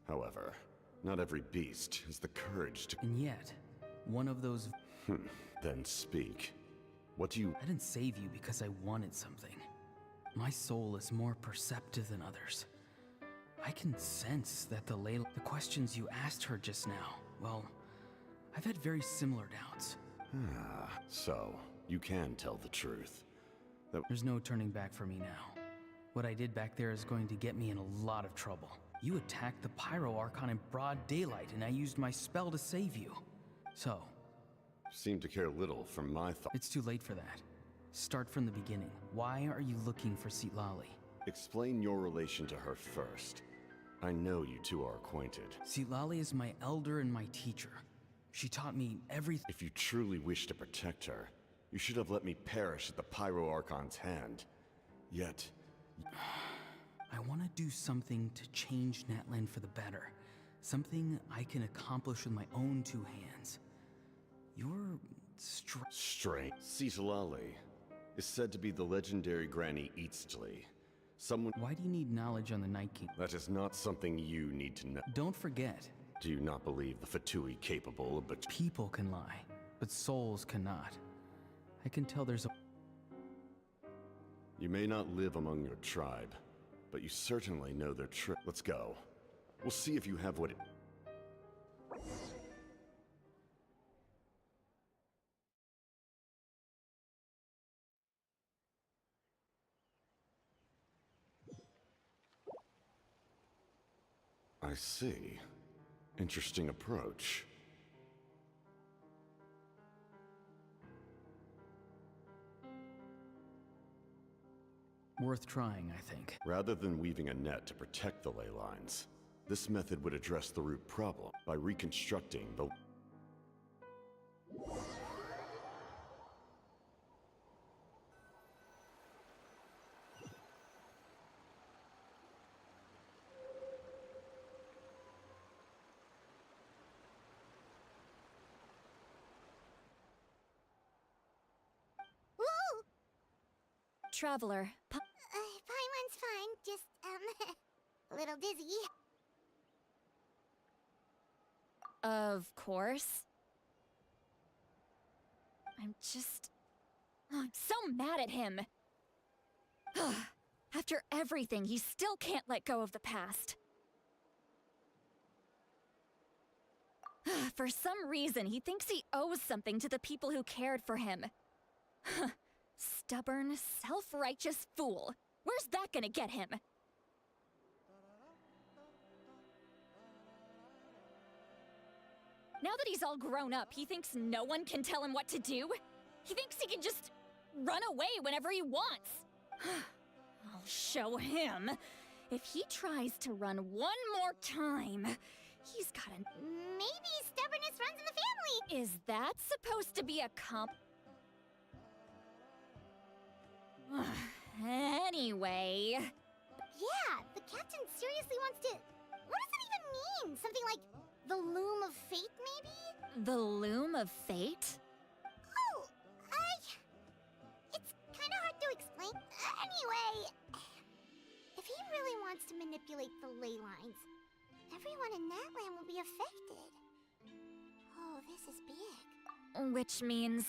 S7: However, not every beast has the courage to...
S6: And yet, one of those...
S7: Then speak. What do you...
S6: I didn't save you because I wanted something. My soul is more perceptive than others. I can sense that the questions you asked her just now, well, I've had very similar doubts.
S7: So, you can tell the truth.
S6: There's no turning back for me now. What I did back there is going to get me in a lot of trouble. You attacked the Pyro Archon in broad daylight, and I used my spell to save you. So...
S7: Seem to care little for my thoughts.
S6: It's too late for that. Start from the beginning. Why are you looking for Citlali?
S7: Explain your relation to her first. I know you two are acquainted.
S6: Citlali is my elder and my teacher. She taught me everything.
S7: If you truly wish to protect her, you should have let me perish at the Pyro Archon's hand. Yet...
S6: I want to do something to change Natlan for the better. Something I can accomplish with my own two hands. You're...
S7: Strange. Citlali is said to be the legendary Granny Eatsley. Someone...
S6: Why do you need knowledge on the Night King?
S7: That is not something you need to know.
S6: Don't forget.
S7: Do you not believe the Fatui capable of...
S6: People can lie, but souls cannot. I can tell there's a...
S7: You may not live among your tribe, but you certainly know their trick. Let's go. We'll see if you have what it... I see. Interesting approach.
S6: Worth trying, I think.
S7: Rather than weaving a net to protect the ley lines, this method would address the root problem by reconstructing the...
S1: Woo!
S5: Traveler,
S1: Paimon's fine, just, a little dizzy.
S5: of course. I'm so mad at him. After everything, he still can't let go of the past. For some reason, he thinks he owes something to the people who cared for him. Stubborn, self-righteous fool. Where's that gonna get him? Now that he's all grown up, he thinks no one can tell him what to do? He thinks he can just run away whenever he wants. I'll show him. If he tries to run one more time, he's gotta...
S1: Maybe stubbornness runs in the family!
S5: Is that supposed to be a Anyway...
S1: Yeah, the captain seriously wants to... What does it even mean? Something like the loom of fate, maybe?
S5: The loom of fate?
S1: Oh, it's kind of hard to explain. Anyway, if he really wants to manipulate the ley lines, everyone in that land will be affected. Oh, this is big.
S5: Which means...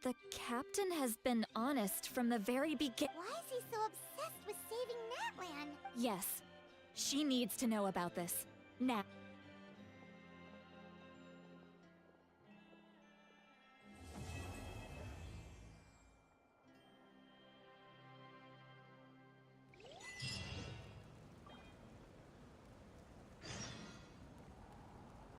S5: the captain has been honest from the very beginning.
S1: Why is he so obsessed with saving Natland?
S5: Yes, she needs to know about this. Now.